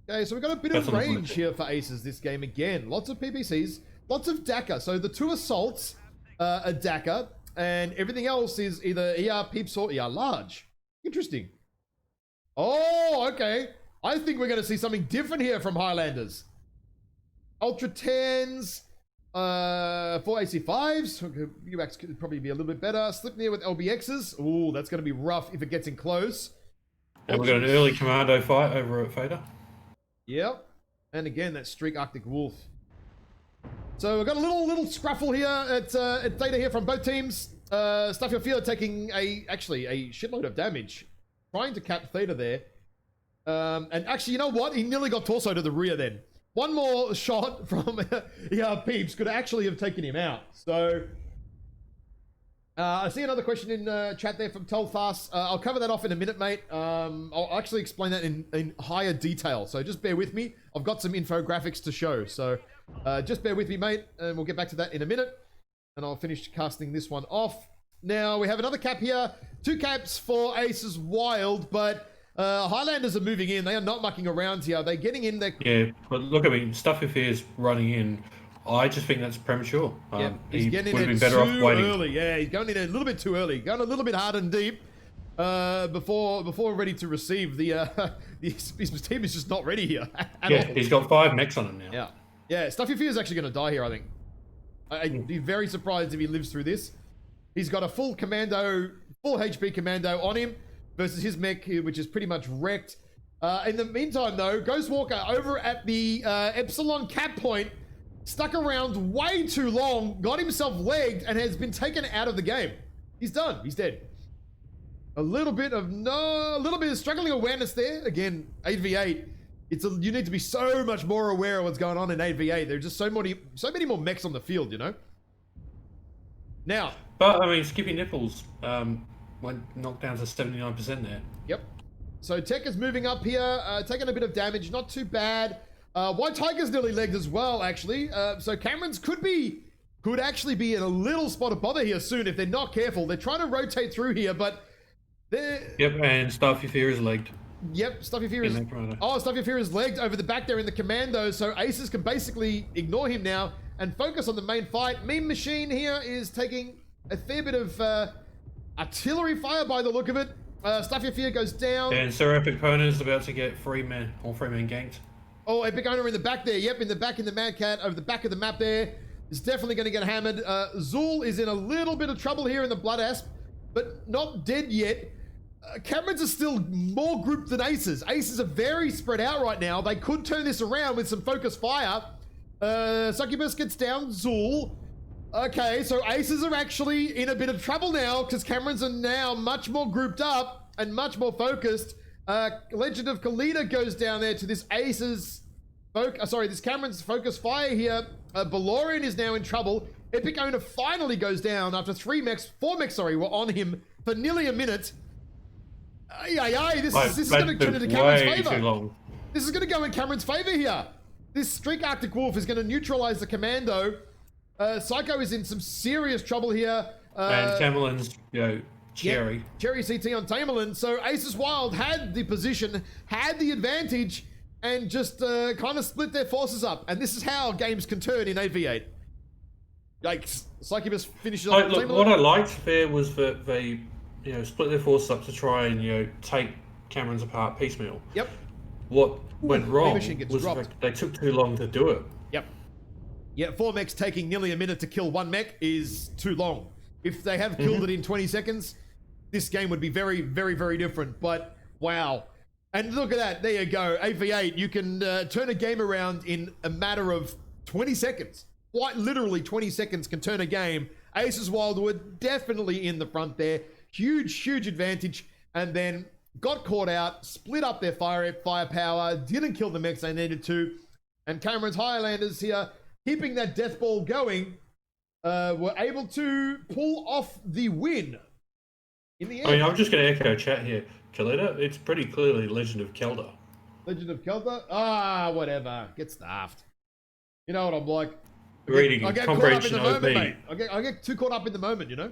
Okay, so we've got a bit of range here for aces this game again. Lots of PPCs, lots of DACA. So the 2 assaults are DACA, and everything else is either ER peeps or ER large. Interesting. Oh, okay. I think we're going to see something different here from Highlanders. Ultra 10s, 4 AC5s. UX could probably be a little bit better. Slip near with LBXs. Ooh, that's going to be rough if it gets in close.
And we've got an early Commando fight over at Fader.
Yep. And again, that Streak Arctic Wolf. So we've got a little scruffle here at Theta here from both teams. Stuff Your Fear taking actually a shitload of damage. Trying to cap Theta there. And actually, you know what? He nearly got torso to the rear then. One more shot from Peeps could actually have taken him out. So I see another question in chat there from Telfast. I'll cover that off in a minute, mate. I'll actually explain that in higher detail. So just bear with me. I've got some infographics to show. So just bear with me, mate. And we'll get back to that in a minute. And I'll finish casting this one off. Now, we have another cap here. 2 caps for Aces Wild, but Highlanders are moving in. They are not mucking around here. They're getting in there.
Yeah, but look, I mean, Stuff Your Fear is running in. I just think that's premature.
Yeah, he's getting in there too early. Yeah, he's going in a little bit too early. Going a little bit hard and deep before ready to receive the his team is just not ready here.
Yeah, he's got 5 mechs on him now.
Yeah. Stuff Your Fear is actually going to die here, I think. I'd be very surprised if he lives through this. He's got a full HP commando on him versus his mech, which is pretty much wrecked. In the meantime, though, Ghostwalker over at the Epsilon cap point, stuck around way too long, got himself legged, and has been taken out of the game. He's done. He's dead. A little bit of struggling awareness there. Again, 8v8. You need to be so much more aware of what's going on in 8v8. There's just so many more mechs on the field, you know? Now.
But, I mean, Skippy Nipples went knocked down to 79% there.
Yep. So Tech is moving up here, taking a bit of damage. Not too bad. White Tiger's nearly legged as well, actually. So Cameron's could actually be in a little spot of bother here soon if they're not careful. They're trying to rotate through here, but they're...
Yep, and Stuff Your Fear is legged.
Yep, Stuff Your Fear is... Oh, Stuff Your Fear is legged over the back there in the commando, so Aces can basically ignore him now and focus on the main fight. Meme Machine here is taking a fair bit of artillery fire by the look of it. Stuff Your Fear goes down.
And Sir Epic Pona is about to get all 3 men ganked.
Oh, Epic Owner in the back there. Yep, in the back in the Mad Cat over the back of the map there. Is definitely going to get hammered. Zool is in a little bit of trouble here in the Blood Asp, but not dead yet. Camerons are still more grouped than Aces. Aces are very spread out right now. They could turn this around with some focus fire. Succubus gets down Zool. Okay, so Aces are actually in a bit of trouble now because Camerons are now much more grouped up and much more focused. Legend of Khalida goes down there to this Aces... this Cameron's focus fire here. Balorian is now in trouble. Epic Owner finally goes down after 4 mechs were on him for nearly a minute. This is going to turn into Cameron's favor. This is going to go in Cameron's favor here. This Streak Arctic Wolf is going to neutralize the commando. Psycho is in some serious trouble here.
And Tamerlan's, Cherry.
Yeah, Cherry CT on Tamerlan. So Aces Wild had the position, had the advantage, and just kind of split their forces up. And this is how games can turn in 8v8. Yikes. Succubus finishes off.
What I liked there was that they split their forces up to try and take Camerons apart piecemeal.
Yep.
What went wrong
machine gets
was the
dropped.
fact they took too long to do it.
Yep. Yeah, 4 mechs taking nearly a minute to kill 1 mech is too long. If they have killed it in 20 seconds, this game would be very, very, very different. But wow. And look at that. There you go. 8v8. You can turn a game around in a matter of 20 seconds. Quite literally 20 seconds can turn a game. Aces Wildwood definitely in the front there. Huge, huge advantage. And then got caught out, split up their firepower, didn't kill the mechs they needed to. And Cameron's Highlanders here, keeping that death ball going, were able to pull off the win in the end.
I mean, I'm just going to echo chat here. Kalita, it's pretty clearly Legend of Kelda.
Legend of Kelda? Ah, whatever. Get staffed. You know what I'm like.
Reading
I get caught up in the
comprehension
moment,
OP.
mate. I get too caught up in the moment, you know?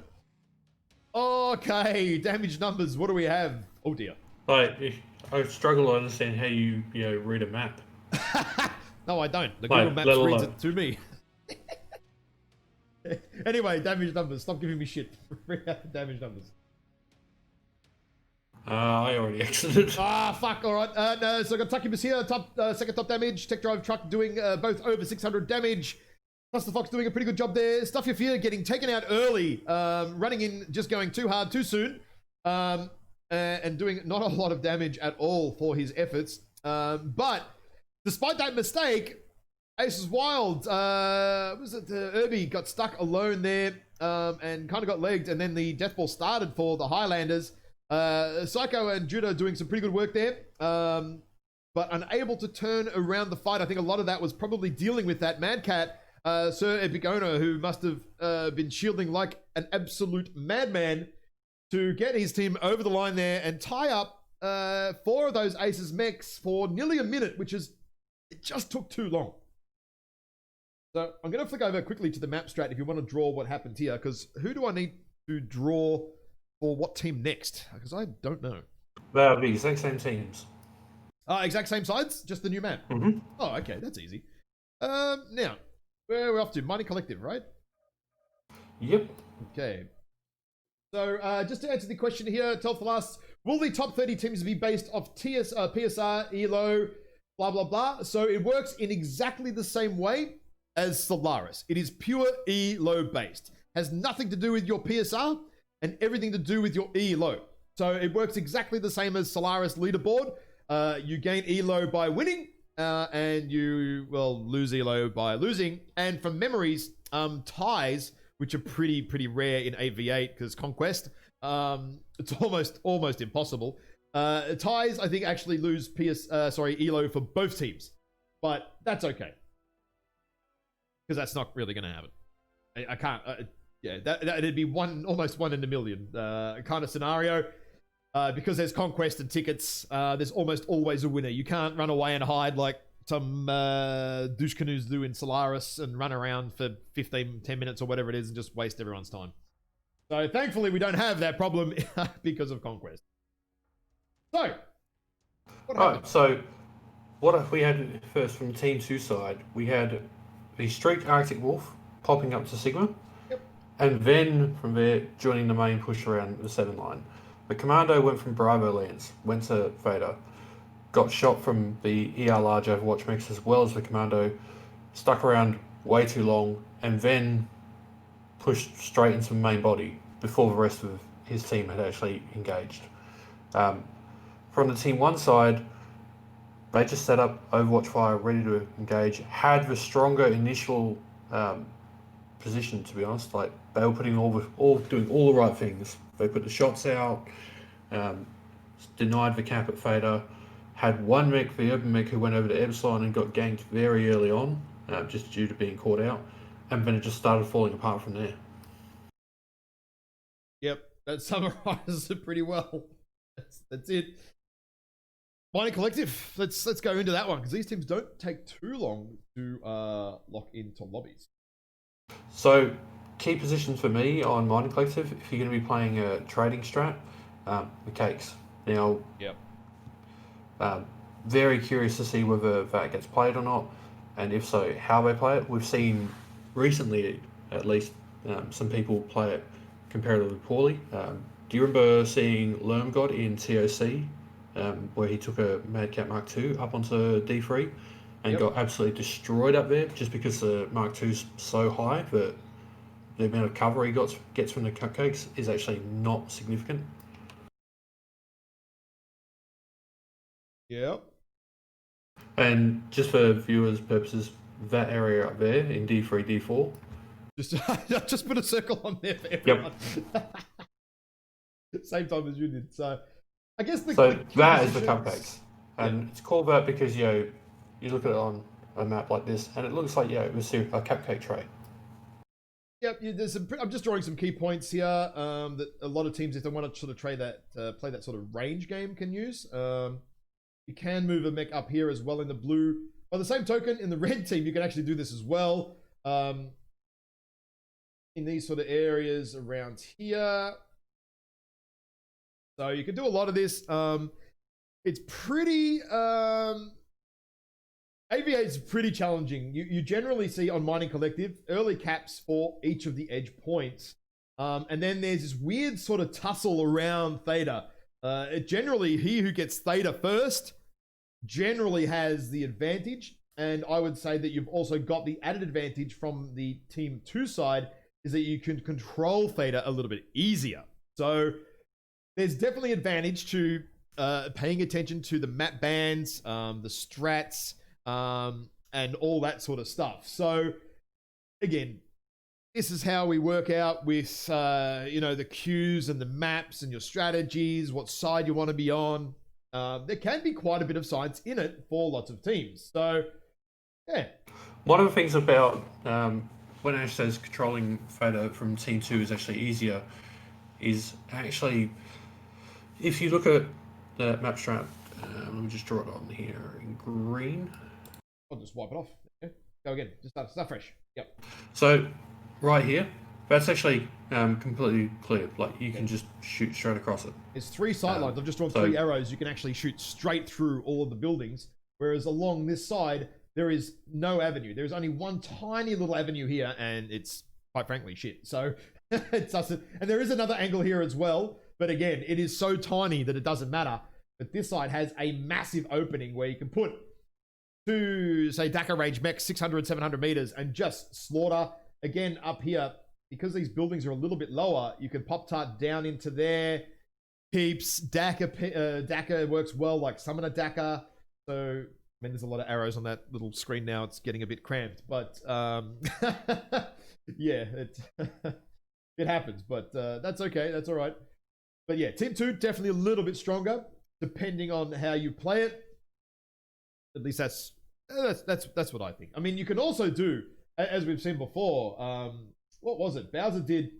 Okay, damage numbers. What do we have? Oh, dear.
Like, I struggle to understand how you read a map.
No, I don't. The
Like,
Google Maps
let
reads
alone.
it to me. Anyway, damage numbers. Stop giving me shit. Damage numbers.
I already exited.
Ah, fuck. All right. No, so I got Tuckibus here. Second top damage. Tech Drive Truck doing both over 600 damage. Plus the Fox doing a pretty good job there. Stuff Your Fear getting taken out early. Running in, just going too hard, too soon. And doing not a lot of damage at all for his efforts. But despite that mistake, Aces Wild, was it Irby got stuck alone there and kind of got legged, and then the death ball started for the Highlanders. Psycho and Judo doing some pretty good work there, but unable to turn around the fight. I think a lot of that was probably dealing with that Mad Cat, Sir Epic Owner, who must have been shielding like an absolute madman to get his team over the line there and tie up 4 of those Aces mechs for nearly a minute, which is, it just took too long. So I'm going to flick over quickly to the map strat if you want to draw what happened here, because who do I need to draw for what team next? Because I don't know.
They'll be exact same teams.
Exact same sides, just the new map.
Mm-hmm.
Oh, okay, that's easy. Now, where are we off to? Mining Collective, right?
Yep.
Okay. So, just to answer the question here, Telfel asks, will the top 30 teams be based off PSR, ELO, blah, blah, blah? So it works in exactly the same way as Solaris. It is pure ELO based. Has nothing to do with your PSR and everything to do with your ELO. So it works exactly the same as Solaris leaderboard. You gain ELO by winning, and you, well, lose ELO by losing. And from memories, ties, which are pretty rare in AV8 because Conquest, it's almost impossible. Ties, I think, actually lose ELO for both teams, but that's okay because that's not really going to happen. I can't. Yeah, that'd be almost 1 in a million kind of scenario. Because there's conquest and tickets, there's almost always a winner. You can't run away and hide like some douche canoes do in Solaris and run around for 10 minutes or whatever it is and just waste everyone's time. So thankfully we don't have that problem because of conquest. So, what happened?
So what we had first from Team 2 side, we had the Streaked Arctic Wolf popping up to Sigma.
Yep. And
then from there joining the main push around the 7 line. The Commando went from Bravo Lands, went to Vader, got shot from the ER large Overwatch mix as well as the Commando, stuck around way too long, and then pushed straight into the main body before the rest of his team had actually engaged. From the Team 1 side, they just set up Overwatch Fire ready to engage, had the stronger initial position, to be honest. Like, they were putting doing all the right things. They put the shots out, denied the cap at Fader, had one mech, the urban mech, who went over to Epsilon and got ganked very early on, just due to being caught out, and then it just started falling apart from there.
Yep, that summarizes it pretty well. That's it. Mining Collective, let's go into that one, because these teams don't take too long to lock into lobbies.
So, key positions for me on Mining Collective, if you're going to be playing a trading strat, the cakes. Now,
yep.
Very curious to see whether that gets played or not, and if so, how they play it. We've seen recently, at least, some people play it comparatively poorly. Do you remember seeing Lermgod in TOC where he took a Madcat Mark II up onto D3 and
Yep.
got absolutely destroyed up there just because the Mark II's so high that the amount of cover he gets from the cupcakes is actually not significant.
Yep.
And just for viewers' purposes, that area up there in D3, D4.
Just put a circle on there for everyone. Yep. Same time as you did. So I guess
that is the cupcakes. And it's called that because, you look at it on a map like this and it looks like, it was a cupcake tray.
Yep, I'm just drawing some key points here that a lot of teams, if they want to sort of play that sort of range game, can use. You can move a mech up here as well in the blue. By the same token, in the red team, you can actually do this as well. In these sort of areas around here. So you can do a lot of this. It's pretty... AVA is pretty challenging. You generally see on Mining Collective early caps for each of the edge points. And then there's this weird sort of tussle around Theta. Generally, he who gets Theta first generally has the advantage. And I would say that you've also got the added advantage from the Team 2 side is that you can control Theta a little bit easier. So there's definitely advantage to paying attention to the map bands, the strats, and all that sort of stuff. So again, this is how we work out with the cues and the maps and your strategies, what side you want to be on. There can be quite a bit of science in it for lots of teams. So yeah,
one of the things about when Ash says controlling Theta from Team 2 is actually easier is actually, if you look at the map strat, let me just draw it on here in green.
I'll just wipe it off. Okay. Go again. Just start fresh. Yep.
So right here, that's actually completely clear. Like you can just shoot straight across it.
It's 3 sight lines. I've just drawn 3 arrows. You can actually shoot straight through all of the buildings. Whereas along this side, there is no avenue. There's only one tiny little avenue here, and it's quite frankly shit. So it's us. And there is another angle here as well. But again, it is so tiny that it doesn't matter. But this side has a massive opening where you can put 2, say, Dakar range mechs, 600, 700 meters, and just slaughter. Again, up here, because these buildings are a little bit lower, you can pop-tart down into there. Keeps Dakar works well, like Summoner Dakar. So, I mean, there's a lot of arrows on that little screen now. It's getting a bit cramped, but yeah, it happens. But that's okay. That's all right. But yeah, Team 2 definitely a little bit stronger, depending on how you play it. At least that's what I think. I mean, you can also do, as we've seen before, what was it? Bowser did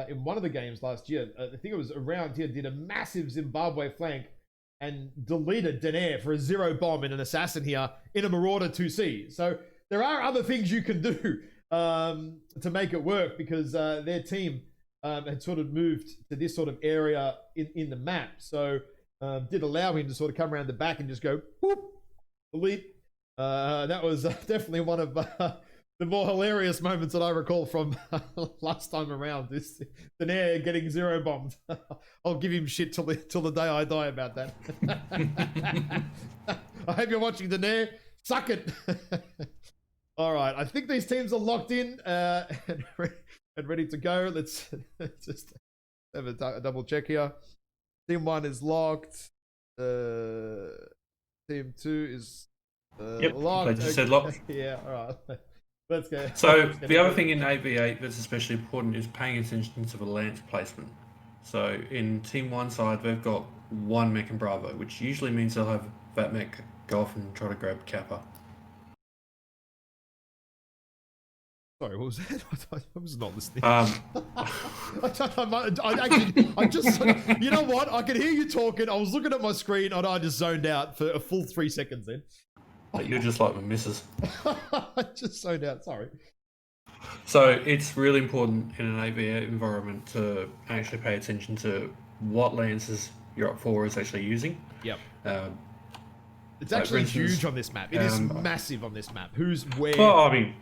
in one of the games last year, I think it was around here, did a massive Zimbabwe flank and deleted Denair for a 0 bomb in an assassin here in a Marauder 2C. So there are other things you can do to make it work, because their team had sort of moved to this sort of area in the map. So did allow him to sort of come around the back and just go, whoop, delete. That was definitely one of the more hilarious moments that I recall from last time around. This Denair getting 0 bombed. I'll give him shit till the day I die about that. I hope you're watching, Denair. Suck it. All right, I think these teams are locked in and ready to go. Let's just have a double check here. Team 1 is locked. Team 2 is locked.
I just said locked.
Yeah, all right. Let's go.
So the other thing in AV8 that's especially important is paying attention to the lance placement. So in Team 1 side, they've got 1 mech and Bravo, which usually means they'll have that mech go off and try to grab Kappa.
Sorry, what was that? I was not listening. I just, you know what? I could hear you talking. I was looking at my screen and I just zoned out for a full 3 seconds then.
You're just like my missus.
I just zoned out, sorry.
So it's really important in an AV environment to actually pay attention to what lances your up 4 is actually using.
Yep. It's actually huge on this map. It is massive on this map. Who's where?
Well, I mean,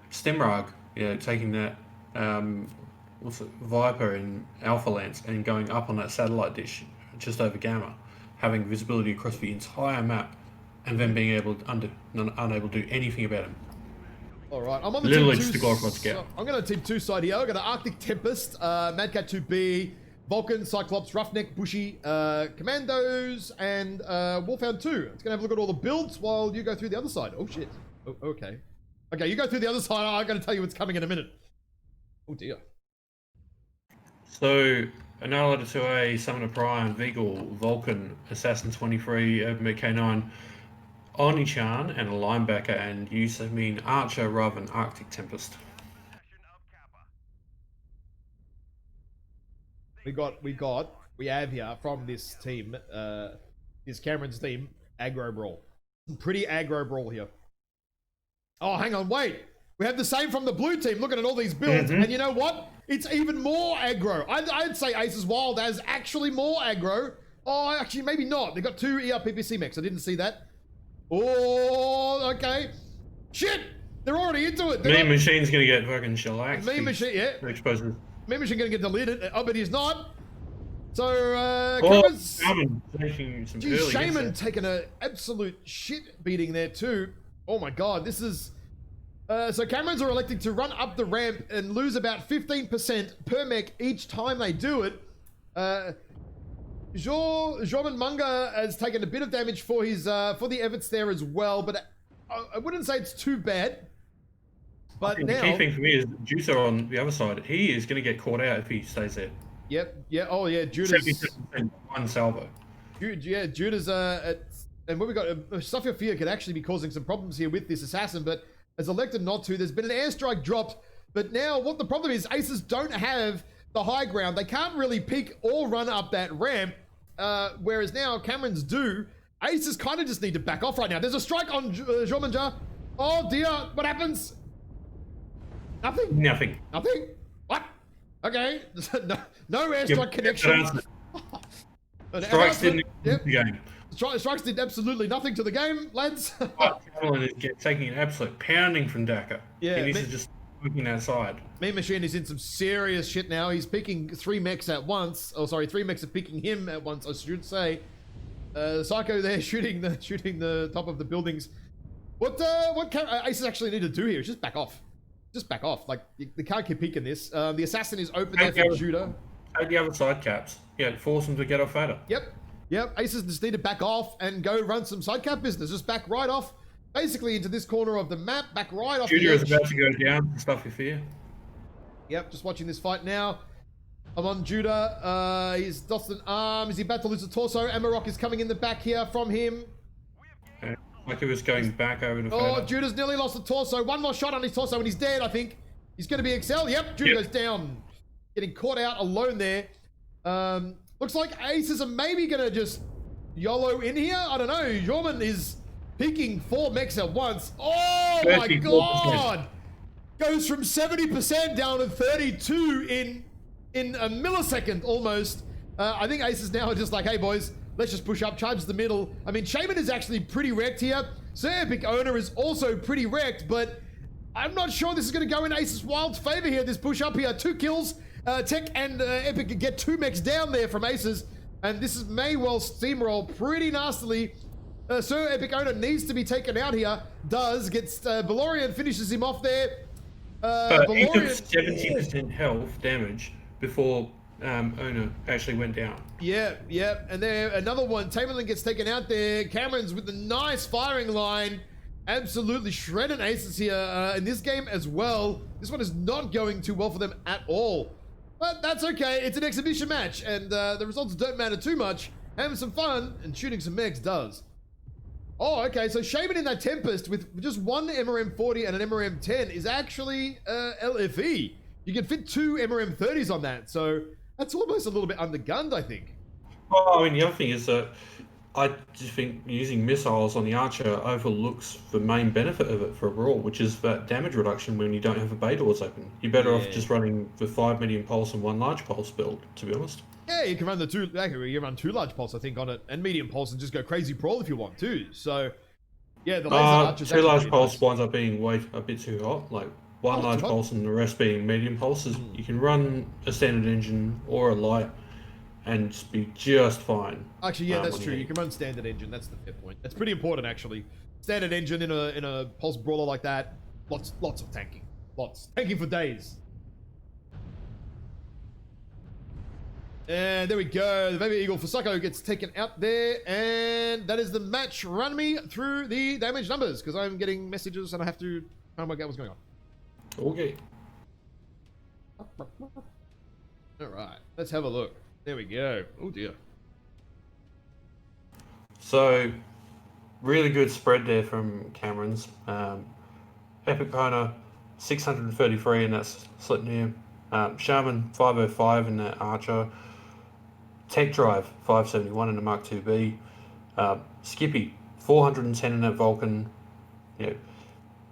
Stemrag, taking that Viper in Alpha Lance and going up on that satellite dish just over Gamma having visibility across the entire map, and then being unable to do anything about him.
All right, I'm on the
Literally
team
just a
two.
glorified scout.
So I'm going to team 2 side here. I've got an Arctic Tempest, Mad Cat 2B, Vulcan, Cyclops, Roughneck, Bushy, Commandos, and Wolfhound 2. It's going to have a look at all the builds while you go through the other side. Oh, shit. Oh, okay. Okay, you go through the other side. I'm going to tell you what's coming in a minute. Oh, dear.
So, Annihilator 2A, Summoner Prime, Vigil, Vulcan, Assassin 23, Urban K9, Oni-chan, and a linebacker, and you mean Archer rather than Arctic Tempest.
We have here from this team, this Cameron's team, aggro brawl. Pretty aggro brawl here. Oh, hang on, wait. We have the same from the blue team, looking at all these builds, and you know what? It's even more aggro. I'd say Aces Wild has actually more aggro. Oh, actually, maybe not. They got 2 ERPPC mechs. I didn't see that. Oh, okay. Shit! They're already into it.
Mean Machine's gonna get fucking shellacked.
Mean Machine, yeah.
Exposure.
Mean Machine gonna get deleted. Oh, but he's not. So,
Shaman taking some
geez,
early
Shaman
hits
taking an absolute shit beating there too. Oh my god, this is... so Camerons are electing to run up the ramp and lose about 15% per mech each time they do it. Jorman Munga has taken a bit of damage for his for the efforts there as well, but I wouldn't say it's too bad. But now,
the key thing for me is Juicer on the other side. He is going to get caught out if he stays there.
Yep. Yeah. Oh yeah. Judas.
77%, one salvo.
Yeah. Judas. And what we got? Sophia Fear could actually be causing some problems here with this assassin, but has elected not to. There's been an airstrike dropped, but now what the problem is? Aces don't have the high ground. They can't really peek or run up that ramp. Whereas now Camerons do. Aces kind of just need to back off right now. There's a strike on Jormanja. Oh dear, what happens? Nothing?
Nothing.
Nothing? What? Okay, no airstrike connection.
Strikes didn't the game.
Strikes did absolutely nothing to the game, lads.
Cameron is taking an absolute pounding from Daka.
Yeah,
and he's just looking outside.
Mean Machine is in some serious shit now. He's picking 3 mechs at once. Oh, sorry, 3 mechs are picking him at once, I should say. Psycho there shooting the top of the buildings. What Aces actually need to do here is just back off. Just back off. Like, they can't keep peeking this. The assassin is open there for Judah.
Take the other side caps. Yeah, force them to get off fatter.
Yep. Aces just need to back off and go run some side cap business. Just back right off, basically into this corner of the map. Back right off.
Judah is about to go down. Stuff your fear.
Yep, just watching this fight now. I'm on Judah. He's lost an arm. Is he about to lose a torso? Amarok is coming in the back here from him.
Like he was going back over to
Oh, Judah's nearly lost the torso. One more shot on his torso and he's dead, I think. He's going to be Excel. Yep, Judah goes down. Getting caught out alone there. Looks like Aces are maybe going to just YOLO in here. I don't know. Jorman is peaking 4 mechs at once. Oh my god! Goes from 70% down to 32 in a millisecond almost. I think Aces now are just like, hey boys, let's just push up, charge the middle. I mean, Shaman is actually pretty wrecked here. Sir Epic Owner is also pretty wrecked, but I'm not sure this is going to go in Aces Wild's favor here, this push up here. 2 kills. Tech and Epic get 2 mechs down there from Aces, and this may well steamroll pretty nastily. Sir Epic Owner needs to be taken out here. Gets Valorian, finishes him off there.
But he took 70% health damage before Owner actually went down.
Yeah. And there, another one. Tamerlin gets taken out there. Cameron's with the nice firing line. Absolutely shredding Aces here in this game as well. This one is not going too well for them at all. But that's okay. It's an exhibition match, and the results don't matter too much. Having some fun and shooting some mechs does. Oh, okay. So Shaman in that Tempest with just 1 MRM40 and an MRM10 is actually LFE. You can fit 2 MRM30s on that, so that's almost a little bit undergunned, I think.
Well, I mean, the other thing is that I just think using missiles on the Archer overlooks the main benefit of it for a brawl, which is that damage reduction when you don't have the bay doors open. You're better off just running the 5 medium pulse and 1 large pulse build, to be honest.
Yeah, you can run the 2. You can run 2 large pulse, I think, on it, and medium pulse, and just go crazy brawl if you want too. So, yeah, the laser Archer's
2 large pulse winds up being a bit too hot. Like 1 large pulse and the rest being medium pulses. You can run a standard engine or a light and be just fine.
Actually, yeah, that's true. You can run standard engine. That's the fair point. That's pretty important, actually. Standard engine in a pulse brawler like that. Lots of tanking. Tanking for days. And there we go. The Baby Eagle for Psycho gets taken out there. And that is the match. Run me through the damage numbers, because I'm getting messages and I have to try and work out what's going on.
Okay.
Alright, let's have a look. There we go. Oh dear.
So, really good spread there from Cameron's. Epic Kona, 633 in that Slipnir. Shaman, 505 in that Archer. Tech Drive, 571 in the Mark 2B. Skippy, 410 in that Vulcan.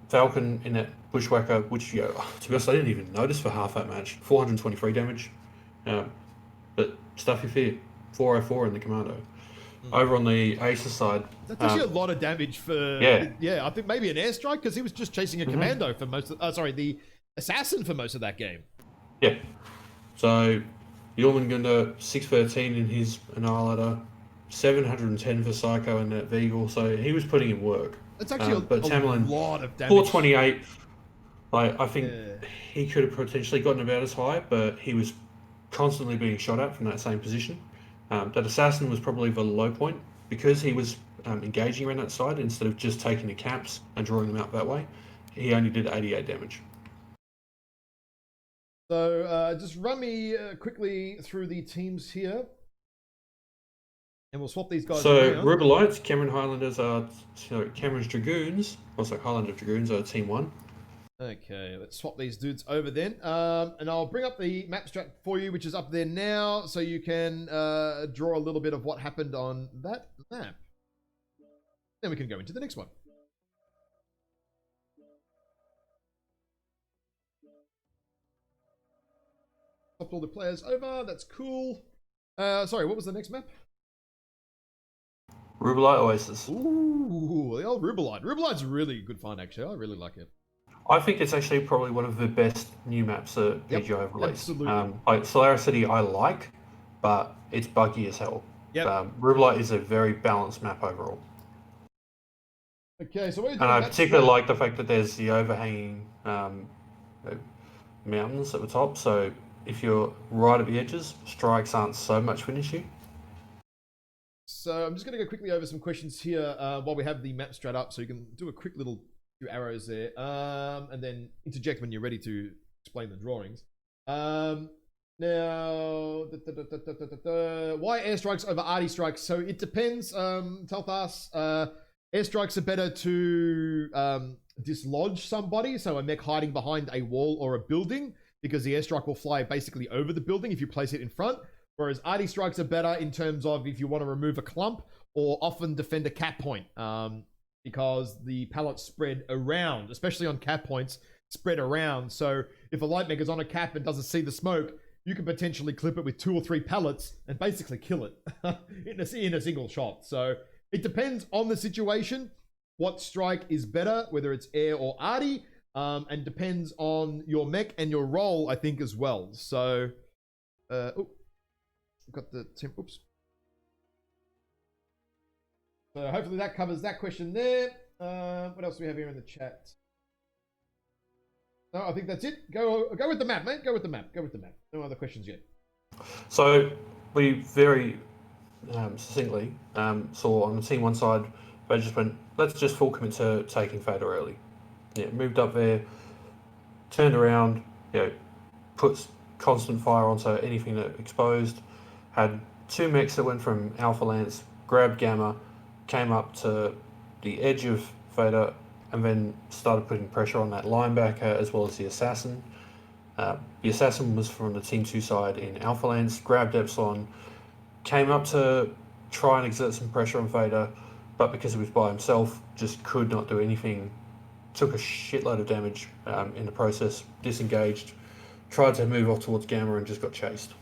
Falcon in that Bushwhacker, which, to be honest, I didn't even notice for half that match. 423 damage. But stuff your fear, 404 in the Commando. Over on the Acer side,
that's actually a lot of damage for. Yeah. I think maybe an airstrike, because he was just chasing a commando for most of. The assassin for most of that game.
Yeah. So, Jormungandr 613 in his Annihilator, 710 for Psycho in that Veagle. So he was putting in work.
That's actually a lot of damage.
428. I think he could have potentially gotten about as high, but he was constantly being shot at from that same position. That assassin was probably the low point, because he was engaging around that side instead of just taking the caps and drawing them out that way. He only did 88 damage.
So just run me quickly through the teams here, and we'll swap these guys around.
Rubelites, Cameron Highlanders are Cameron's Dragoons. Also, Highlander Dragoons are Team 1.
Okay, let's swap these dudes over then. And I'll bring up the map strat for you, which is up there now, so you can draw a little bit of what happened on that map. Then we can go into the next one. Swapped all the players over, that's cool. Sorry, what was the next map?
Rubelite Oasis.
Ooh, the old Rubelite. Rubelite's really good fun, actually. I really like it.
I think it's actually probably one of the best new maps that PGI have released.
Absolutely.
Solaris City I like, but it's buggy as hell.
Yep.
Rubelite is a very balanced map overall.
Okay, so what are you
doing? And I particularly like the fact that there's the overhanging mountains at the top, so if you're right at the edges, strikes aren't so much of an issue.
So I'm just going to go quickly over some questions here while we have the map strat up, so you can do a quick little few arrows there, and then interject when you're ready to explain the drawings. Now, why airstrikes over arty strikes? So it depends. Telthas, airstrikes are better to dislodge somebody, so a mech hiding behind a wall or a building, because the airstrike will fly basically over the building if you place it in front. Whereas arty strikes are better in terms of if you want to remove a clump or often defend a cap point, because the pallets spread around, especially on cap points, spread around. So if a light mech is on a cap and doesn't see the smoke, you can potentially clip it with 2 or 3 pallets and basically kill it in a single shot. So it depends on the situation, what strike is better, whether it's air or arty, and depends on your mech and your role, I think, as well. So, got the temp. Oops. So hopefully that covers that question there. What else do we have here in the chat? No, I think that's it. Go with the map, mate. Go with the map. No other questions yet.
So we very succinctly saw on the team 1 side, they just went, let's just full commit to taking Fader early. Yeah, moved up there, turned around, puts constant fire onto anything that exposed. Had 2 mechs that went from Alpha Lance, grabbed Gamma, came up to the edge of Vader, and then started putting pressure on that linebacker as well as the assassin. The assassin was from the Team 2 side in Alpha Lance, grabbed Epsilon, came up to try and exert some pressure on Vader, but because he was by himself, just could not do anything. Took a shitload of damage in the process, disengaged, tried to move off towards Gamma and just got chased.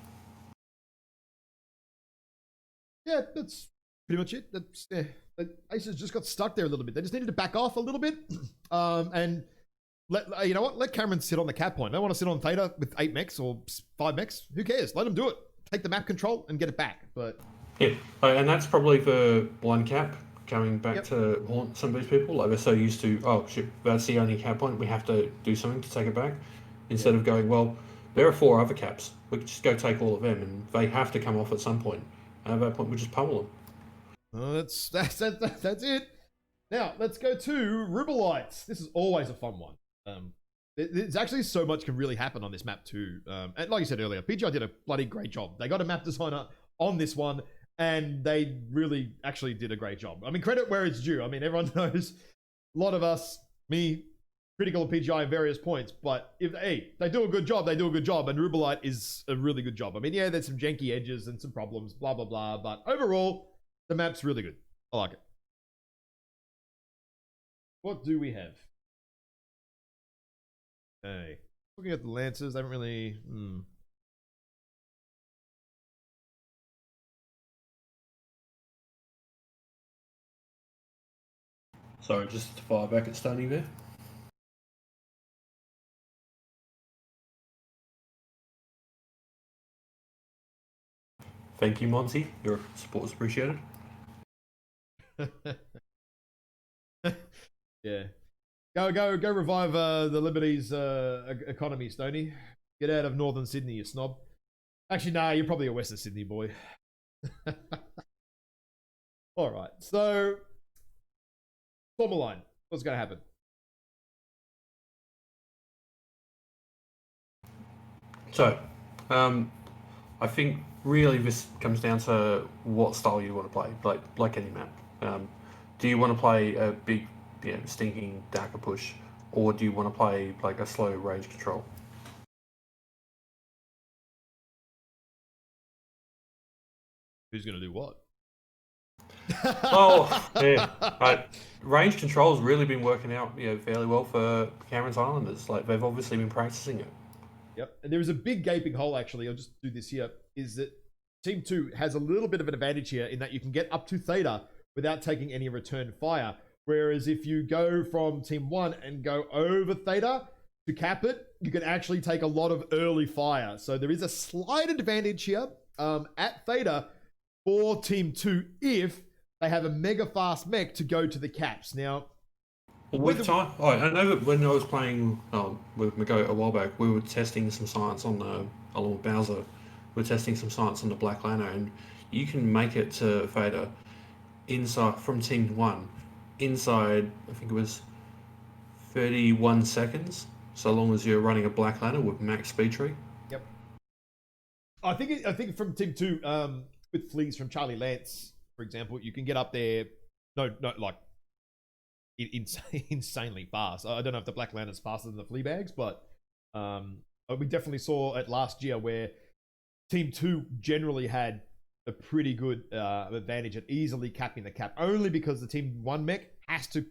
Yeah, that's pretty much it. That's the Aces just got stuck there a little bit. They just needed to back off a little bit, and let Cameron sit on the cap point. They want to sit on Theta with 8 mechs or 5 mechs. Who cares? Let them do it. take the map control and get it back. But
yeah, and that's probably the one cap coming back to haunt some of these people. Like they're so used to, oh shit, that's the only cap point. We have to do something to take it back. Instead of going, well, there are 4 other caps. We could just go take all of them, and they have to come off at some point. And at that point, we just pummel them.
That's it. Now let's go to Rubelites. This is always a fun one. There's actually so much can really happen on this map too. And like you said earlier, PGI did a bloody great job. They got a map designer on this one, and they really actually did a great job. I mean, credit where it's due. I mean, everyone knows a lot of us, me, critical of PGI at various points, but if they do a good job, they do a good job, and Rubelite is a really good job. I mean, yeah, there's some janky edges and some problems, blah, blah, blah, but overall, the map's really good. I like it. What do we have? Hey, looking at the Lancers, they haven't really...
Sorry, just to fire back at Stoney there. Thank you, Monty. Your support is appreciated.
Yeah. Go revive the Liberties economy, Stoney. Get out of northern Sydney, you snob. Actually, nah, you're probably a western Sydney boy. All right, so Line. What's going to happen?
So, I think really this comes down to what style you want to play, like any map. Do you want to play a big, stinking darker push, or do you want to play like a slow range control?
Who's going to do what?
Oh, yeah. Range control's really been working out, fairly well for Cameron's Islanders. Like they've obviously been practicing it.
Yep, and there is a big gaping hole. Actually, I'll just do this here. Is that Team 2 has a little bit of an advantage here in that you can get up to Theta without taking any return fire. Whereas if you go from Team 1 and go over Theta to cap it, you can actually take a lot of early fire. So there is a slight advantage here at Theta for Team 2 if they have a mega fast mech to go to the caps. Now,
with time, I know that when I was playing with Mago a while back, we were testing some science on along with Bowser. We were testing some science on the Black Lantern, and you can make it to Theta inside from Team 1 inside. I think it was 31 seconds, so long as you're running a Black Lantern with max speed tree.
Yep. I think from Team 2 with fleas from Charlie Lance, for example, you can get up there. No, like insanely fast. I don't know if the Black Lantern's faster than the flea bags, but we definitely saw it last year where Team 2 generally had a pretty good advantage at easily capping the cap, only because the Team 1 mech has to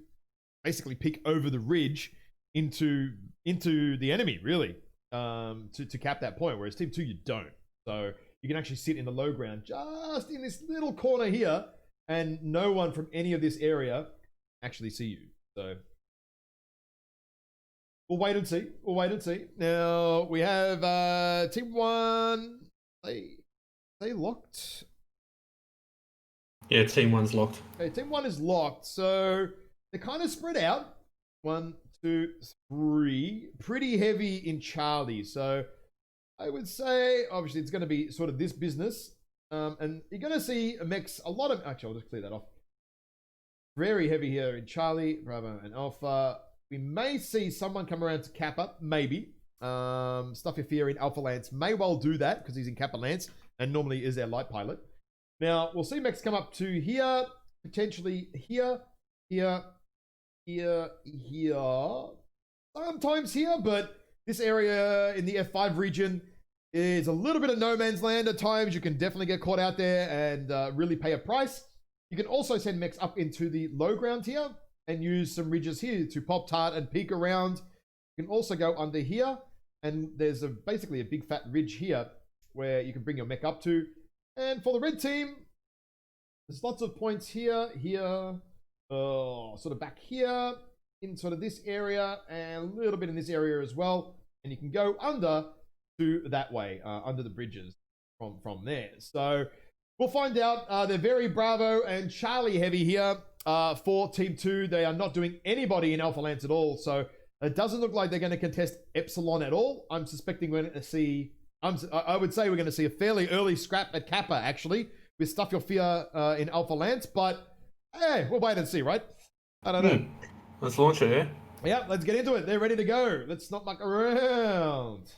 basically peek over the ridge into the enemy, really, to cap that point, whereas Team 2 you don't. So you can actually sit in the low ground just in this little corner here, and no one from any of this area actually see you. So we'll wait and see. Now we have Team 1. They locked.
Yeah, Team 1's locked.
Okay, Team 1 is locked, so they're kind of spread out. 1, 2, 3. Pretty heavy in Charlie. So I would say, obviously, it's going to be sort of this business. And you're going to see mechs, a lot of... Actually, I'll just clear that off. Very heavy here in Charlie, Bravo, and Alpha. We may see someone come around to Kappa, maybe. Stuff Your Fear in Alpha Lance may well do that because he's in Kappa Lance and normally is their light pilot. Now, we'll see mechs come up to here, potentially here, here, here, here. Sometimes here, but this area in the F5 region is a little bit of no man's land at times. You can definitely get caught out there and really pay a price. You can also send mechs up into the low ground here and use some ridges here to pop tart and peek around. You can also go under here, and there's basically a big fat ridge here where you can bring your mech up to. And for the red team, there's lots of points here, sort of back here, in sort of this area, and a little bit in this area as well. And you can go under to that way, under the bridges. from there. So we'll find out. They're very Bravo and Charlie heavy here for Team 2. They are not doing anybody in Alpha Lance at all. So it doesn't look like they're going to contest Epsilon at all. I'm suspecting we're going to see... I would say we're going to see a fairly early scrap at Kappa, actually, with Stuff Your Fear in Alpha Lance. But, hey, we'll wait and see, right? I don't know.
Let's launch it, yeah?
Yeah, let's get into it. They're ready to go. Let's not muck around.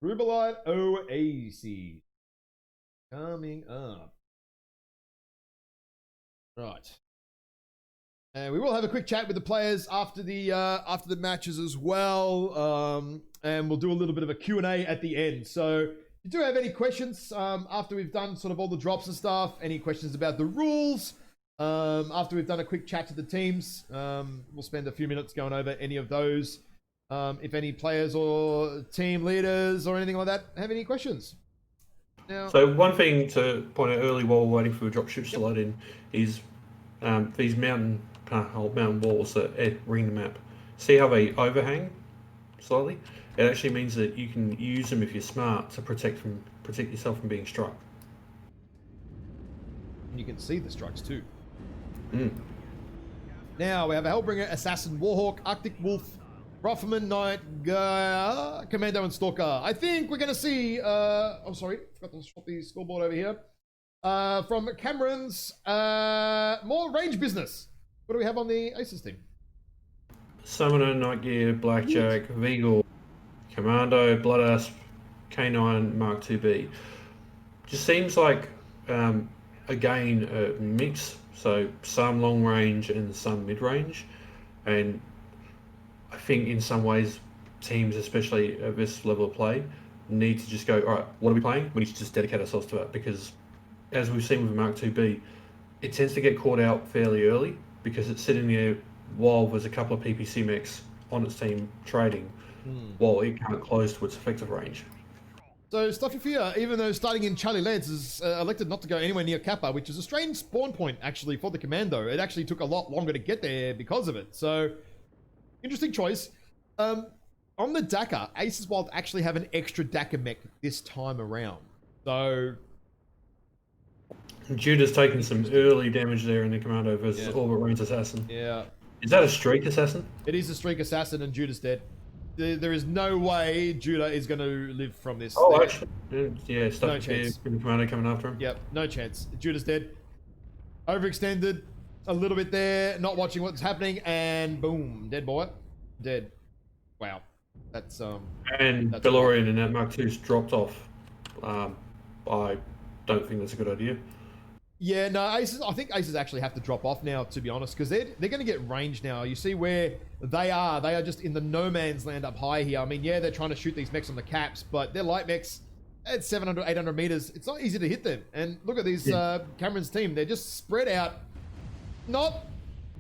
Rubelite Oasis coming up. Right. And we will have a quick chat with the players after the matches as well. And we'll do a little bit of a Q&A at the end. So if you do have any questions after we've done sort of all the drops and stuff, any questions about the rules, after we've done a quick chat to the teams, we'll spend a few minutes going over any of those. If any players or team leaders or anything like that have any questions. Now,
so one thing to point out early while we're waiting for the dropships to load in is these mountain walls that ring the map. See how they overhang slightly? It actually means that you can use them if you're smart to protect yourself from being struck.
You can see the strikes too.
Mm.
Now we have a Hellbringer, Assassin, Warhawk, Arctic Wolf, Rofferman, Knight, Commando, and Stalker. I think we're going to see... oh, sorry. Forgot to swap the scoreboard over here. From Cameron's more range business. What do we have on the Aces team?
Summoner, Night Gear, Blackjack, Veagle, Commando, Blood Asp, K9, Mark 2B. Just seems like, again, a mix. So some long range and some mid range. And I think in some ways, teams, especially at this level of play, need to just go, all right, what are we playing? We need to just dedicate ourselves to that, because as we've seen with Mark 2B, it tends to get caught out fairly early because it's sitting there while there's a couple of PPC mechs on its team trading, while it can't close to its effective range.
So Stuff Your Fear, even though starting in Charlie Lance, is elected not to go anywhere near Kappa, which is a strange spawn point, actually, for the Commando. It actually took a lot longer to get there because of it. So, interesting choice. On the Dakar, Aces Wild actually have an extra Dakar mech this time around. So...
Judah's taken some early damage there in the Commando versus Orbit Range Assassin.
Yeah.
Is that a streak assassin?
It is a streak assassin and Judah's dead. There is no way Judah is going to live from this.
Oh, actually, yeah, Stuff
No chance.
The Commando coming after him.
Yep, no chance. Judah's dead. Overextended a little bit there, not watching what's happening, and boom, dead boy. Dead. Wow. That's
And Bellorian and that Mark II's dropped off. I don't think that's a good idea.
Yeah, no, Aces. I think Aces actually have to drop off now, to be honest, because they're going to get range now. You see where they are. They are just in the no man's land up high here. I mean, yeah, they're trying to shoot these mechs on the caps, but they're light mechs at 700, 800 meters. It's not easy to hit them. And look at these Cameron's team. They're just spread out. Not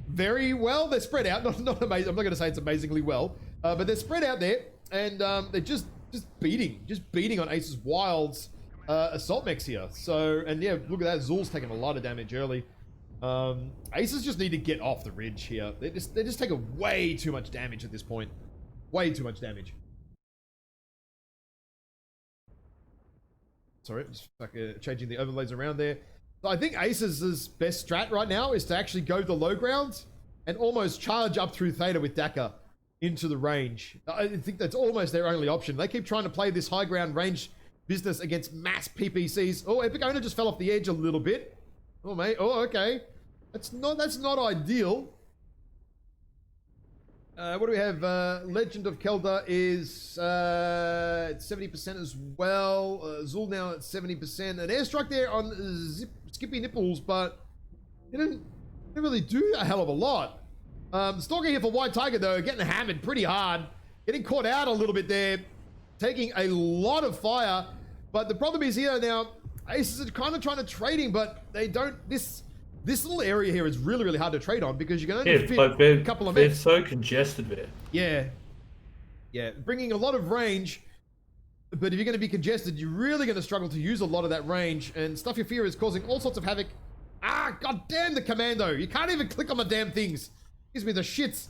very well. They're spread out. Not amazing. I'm not going to say it's amazingly well, but they're spread out there, and they're just beating on Aces Wild's assault mechs here. So, and yeah, look at that. Zul's taking a lot of damage early. Aces just need to get off the ridge here. They're just taking way too much damage at this point. Way too much damage. Sorry, just like changing the overlays around there. So I think Aces' best strat right now is to actually go the low ground and almost charge up through Theta with Dakar into the range. I think that's almost their only option. They keep trying to play this high ground range business against mass PPCs. Oh, Epic Owner just fell off the edge a little bit. Oh, mate. Oh, okay. That's not ideal. What do we have? Legend of Kelda is at 70% as well. Zul now at 70%. An airstrike there on Skippy Nipples, but it didn't really do a hell of a lot. Stalker here for White Tiger, though, getting hammered pretty hard. Getting caught out a little bit there. Taking a lot of fire. But the problem is here now, Aces are kind of trying to trade him, but they don't... This little area here is really, really hard to trade on because you can only fit a couple of mechs.
They're so congested there.
Yeah. Yeah, bringing a lot of range, but if you're going to be congested, you're really going to struggle to use a lot of that range, and Stuff Your Fear is causing all sorts of havoc. Ah, god damn the Commando. You can't even click on the damn things. Gives me the shits.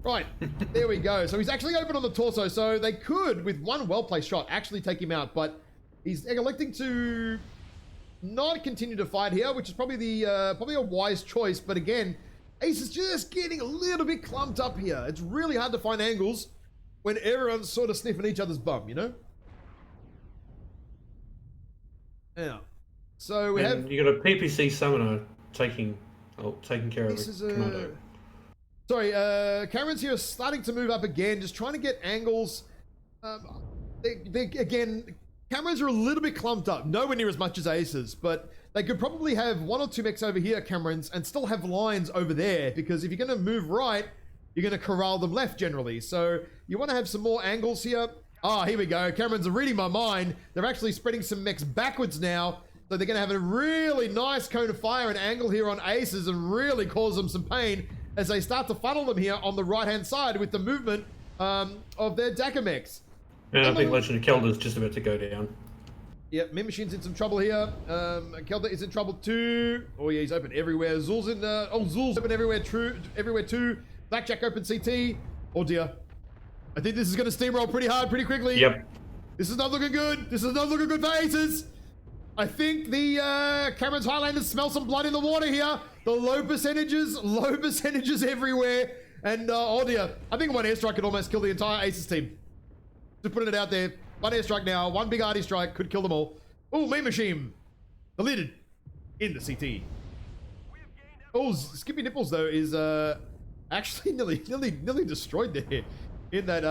Right, there we go. So he's actually open on the torso, so they could, with one well-placed shot, actually take him out, but he's electing to not continue to fight here, which is probably a wise choice. But again, Ace is just getting a little bit clumped up here. It's really hard to find angles when everyone's sort of sniffing each other's bum, you know? Yeah. So we have...
You got a PPC summoner taking care of
This
the commando.
Sorry, Cameron's here starting to move up again, just trying to get angles. Again, Cameron's are a little bit clumped up, nowhere near as much as Ace's, but they could probably have one or two mechs over here, Cameron's, and still have lines over there, because if you're going to move right, you're going to corral them left generally. So you want to have some more angles here. Ah, here we go. Cameron's are reading my mind. They're actually spreading some mechs backwards now, so they're going to have a really nice cone of fire and angle here on Aces and really cause them some pain as they start to funnel them here on the right-hand side with the movement of their Dakar mechs.
And I think Legend of Kelder's just about to go down.
Yep, Min Machine's in some trouble here. Kelder is in trouble too. Oh yeah, he's open everywhere. Zul's in, Zul's open everywhere too. Blackjack open CT. Oh dear. I think this is going to steamroll pretty hard, pretty quickly.
Yep.
This is not looking good. This is not looking good for Aces. I think the Cameron's Highlanders smell some blood in the water here. The low percentages everywhere. And oh dear, I think one airstrike could almost kill the entire Aces team. Just putting it out there. One airstrike now, one big arty strike could kill them all. Oh, Main Machine deleted in the CT. Oh, Skippy Nipples though is actually nearly destroyed there in that.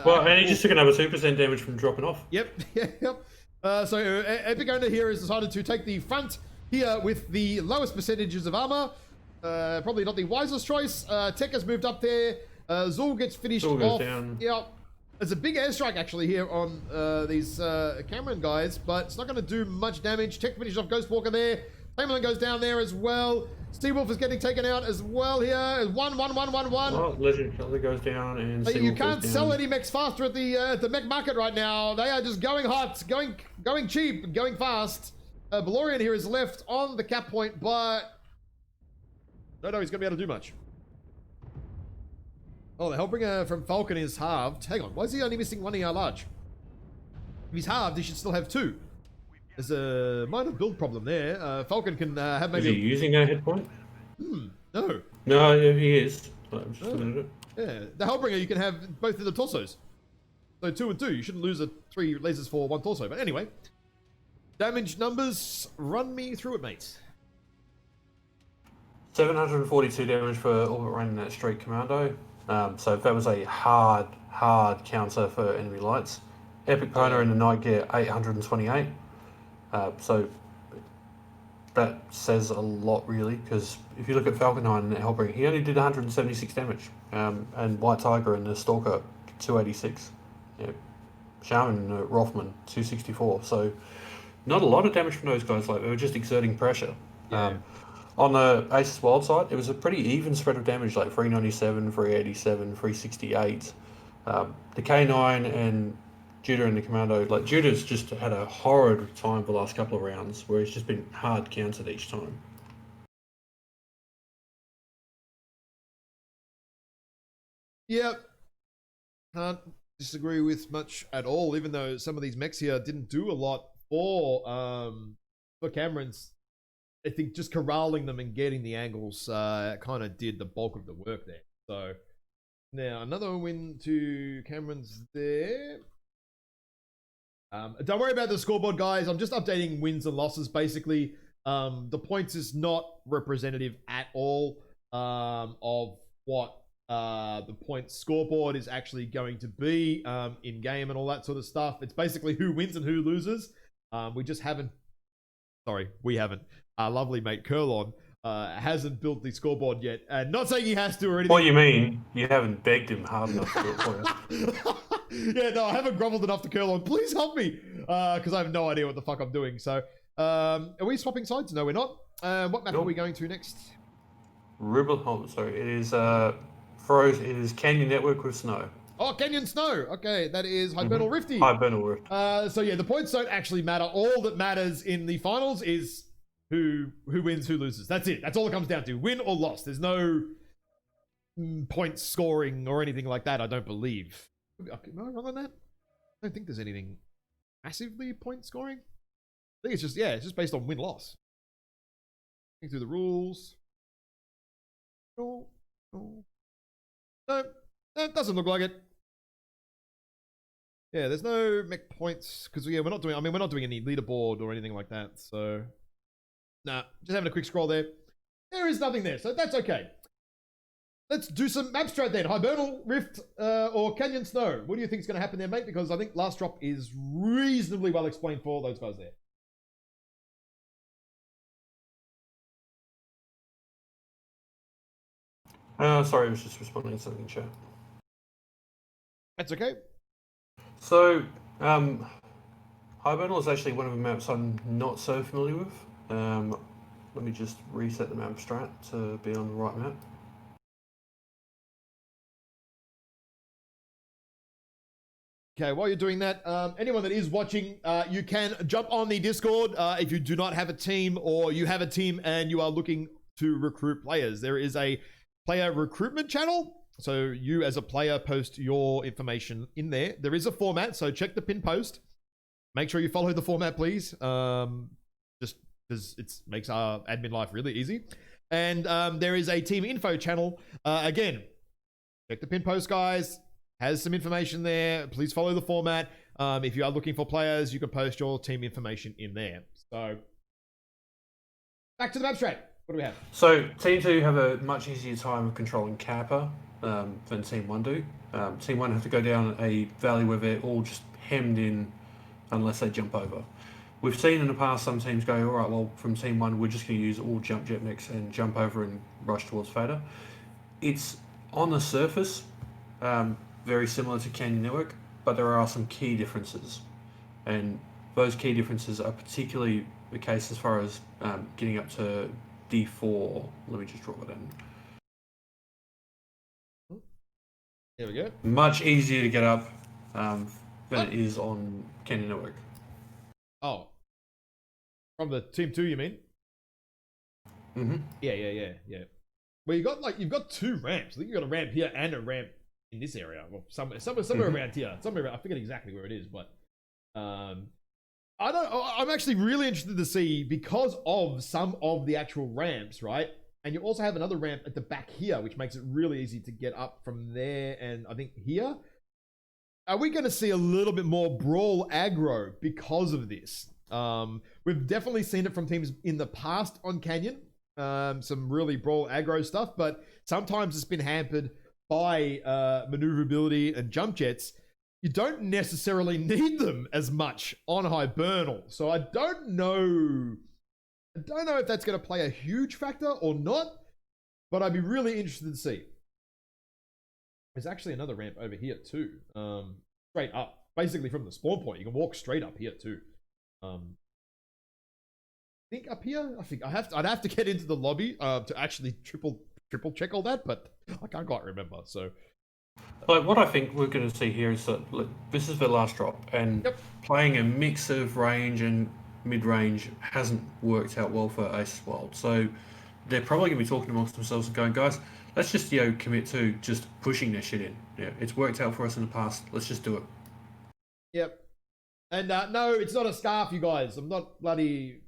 Well, and he just took another 2% damage from dropping off.
Yep, yep. So Epic Owner here has decided to take the front here with the lowest percentages of armor. Probably not the wisest choice. Tech has moved up there. Zul gets finished
Zul goes
off.
down.
Yeah, there's a big airstrike actually here on these Cameron guys, but it's not going to do much damage. Tech finishes off Ghostwalker there. Tamerlan goes down there as well. Steve Wolf is getting taken out as well here. 1, 1, 1, 1, 1.
Well, Legend Killer goes down and
But you can't
goes
sell
down.
any mechs faster at the mech market right now. They are just going hot, going cheap, going fast. Valorian here is left on the cap point, but no, he's gonna be able to do much. Oh, the Hellbringer from Falcon is halved. Hang on, why is he only missing one ER large? If he's halved, he should still have 2. There's a minor build problem there. Falcon can have maybe.
Is he using a hit point?
No.
No, yeah, he is. I'm just looking at it.
Yeah, the Hellbringer you can have both of the torsos. So 2 and 2. You shouldn't lose 3 lasers for 1 torso. But anyway, damage numbers. Run me through it, mates.
742 damage for all but running that Street Commando. So that was a hard counter for enemy lights. Epic Pona in the night gear 828. So that says a lot really, because if you look at Falcon 9 and Hellbringer, he only did 176 damage. And White Tiger and the Stalker 286. Yeah. Shaman and Rothman 264. So not a lot of damage from those guys. Like they were just exerting pressure.
Yeah.
On the Aces Wild side, it was a pretty even spread of damage, like 397, 387, 368. The K9 and Judah and the Commando, like Judah's just had a horrid time the last couple of rounds, where he's just been hard countered each time.
Yep. Can't disagree with much at all, even though some of these mechs here didn't do a lot for Cameron's. I think just corralling them and getting the angles kind of did the bulk of the work there. So now another win to Cameron's there. Don't worry about the scoreboard, guys. I'm just updating wins and losses, basically. The points is not representative at all of what the points scoreboard is actually going to be in game and all that sort of stuff. It's basically who wins and who loses. We just haven't. Sorry, we haven't. Our lovely mate Curlon hasn't built the scoreboard yet. Not saying he has to or anything.
What do you mean? You haven't begged him hard enough to do it for you.
Yeah, no, I haven't groveled enough to Curlon. Please help me, because I have no idea what the fuck I'm doing. So, are we swapping sides? No, we're not. What map are we going to next?
Sorry, it is Froze. It is Canyon Network with Snow.
Oh, Canyon Snow. Okay, that is Hibernal Rifty.
Hibernal Rift.
So yeah, the points don't actually matter. All that matters in the finals is who wins, who loses. That's it. That's all it comes down to. Win or loss. There's no point scoring or anything like that, I don't believe. Am I wrong on that? I don't think there's anything massively point scoring. I think it's just, yeah, it's just based on win-loss. Think through the rules. No, it doesn't look like it. Yeah, there's no mech points because we're not doing any leaderboard or anything like that. So, nah, just having a quick scroll there. There is nothing there, so that's okay. Let's do some map strat then. Hibernal, Rift, or Canyon Snow. What do you think is going to happen there, mate? Because I think last drop is reasonably well explained for all those guys there.
Sorry, I was just responding to something in chat.
That's okay.
So, Hibernal is actually one of the maps I'm not so familiar with. Let me just reset the map strat to be on the right map.
Okay, while you're doing that, anyone that is watching, you can jump on the Discord if you do not have a team or you have a team and you are looking to recruit players. There is a player recruitment channel. So you as a player post your information in there. There is a format, so check the pin post. Make sure you follow the format, please. Just because it makes our admin life really easy. And there is a team info channel. Again, check the pin post, guys. Has some information there. Please follow the format. If you are looking for players, you can post your team information in there. So, back to the map strat. What do we have?
So, Team 2 have a much easier time of controlling Kappa than Team 1 do. Team 1 have to go down a valley where they're all just hemmed in unless they jump over. We've seen in the past some teams go, all right, well, from Team 1, we're just going to use all jump jet mechs and jump over and rush towards Fader. It's on the surface very similar to Canyon Network, but there are some key differences. And those key differences are particularly the case as far as getting up to D4. Let me just draw it in.
There we go.
Much easier to get up than it is on Canyon Network.
Oh. From the Team 2, you mean?
Mm-hmm.
Yeah. Well, you've got two ramps. I think you've got a ramp here and a ramp in this area. Well, somewhere around here. I forget exactly where it is, but I'm actually really interested to see, because of some of the actual ramps, right? And you also have another ramp at the back here, which makes it really easy to get up from there. And I think here, are we going to see a little bit more brawl aggro because of this? We've definitely seen it from teams in the past on Canyon. Some really brawl aggro stuff, but sometimes it's been hampered by maneuverability and jump jets. You don't necessarily need them as much on Hibernal. So I don't know if that's going to play a huge factor or not, but I'd be really interested to see. There's actually another ramp over here too, straight up, basically from the spawn point. You can walk straight up here too. I think up here, I'd have to get into the lobby to actually triple check all that, but I can't quite remember. So,
like, what I think we're going to see here is that this is the last drop, and playing a mix of range and mid-range hasn't worked out well for Aces Wild. So they're probably going to be talking amongst themselves and going, guys, let's just commit to just pushing their shit in. Yeah, it's worked out for us in the past. Let's just do it.
Yep. And no, it's not a scarf, you guys. I'm not bloody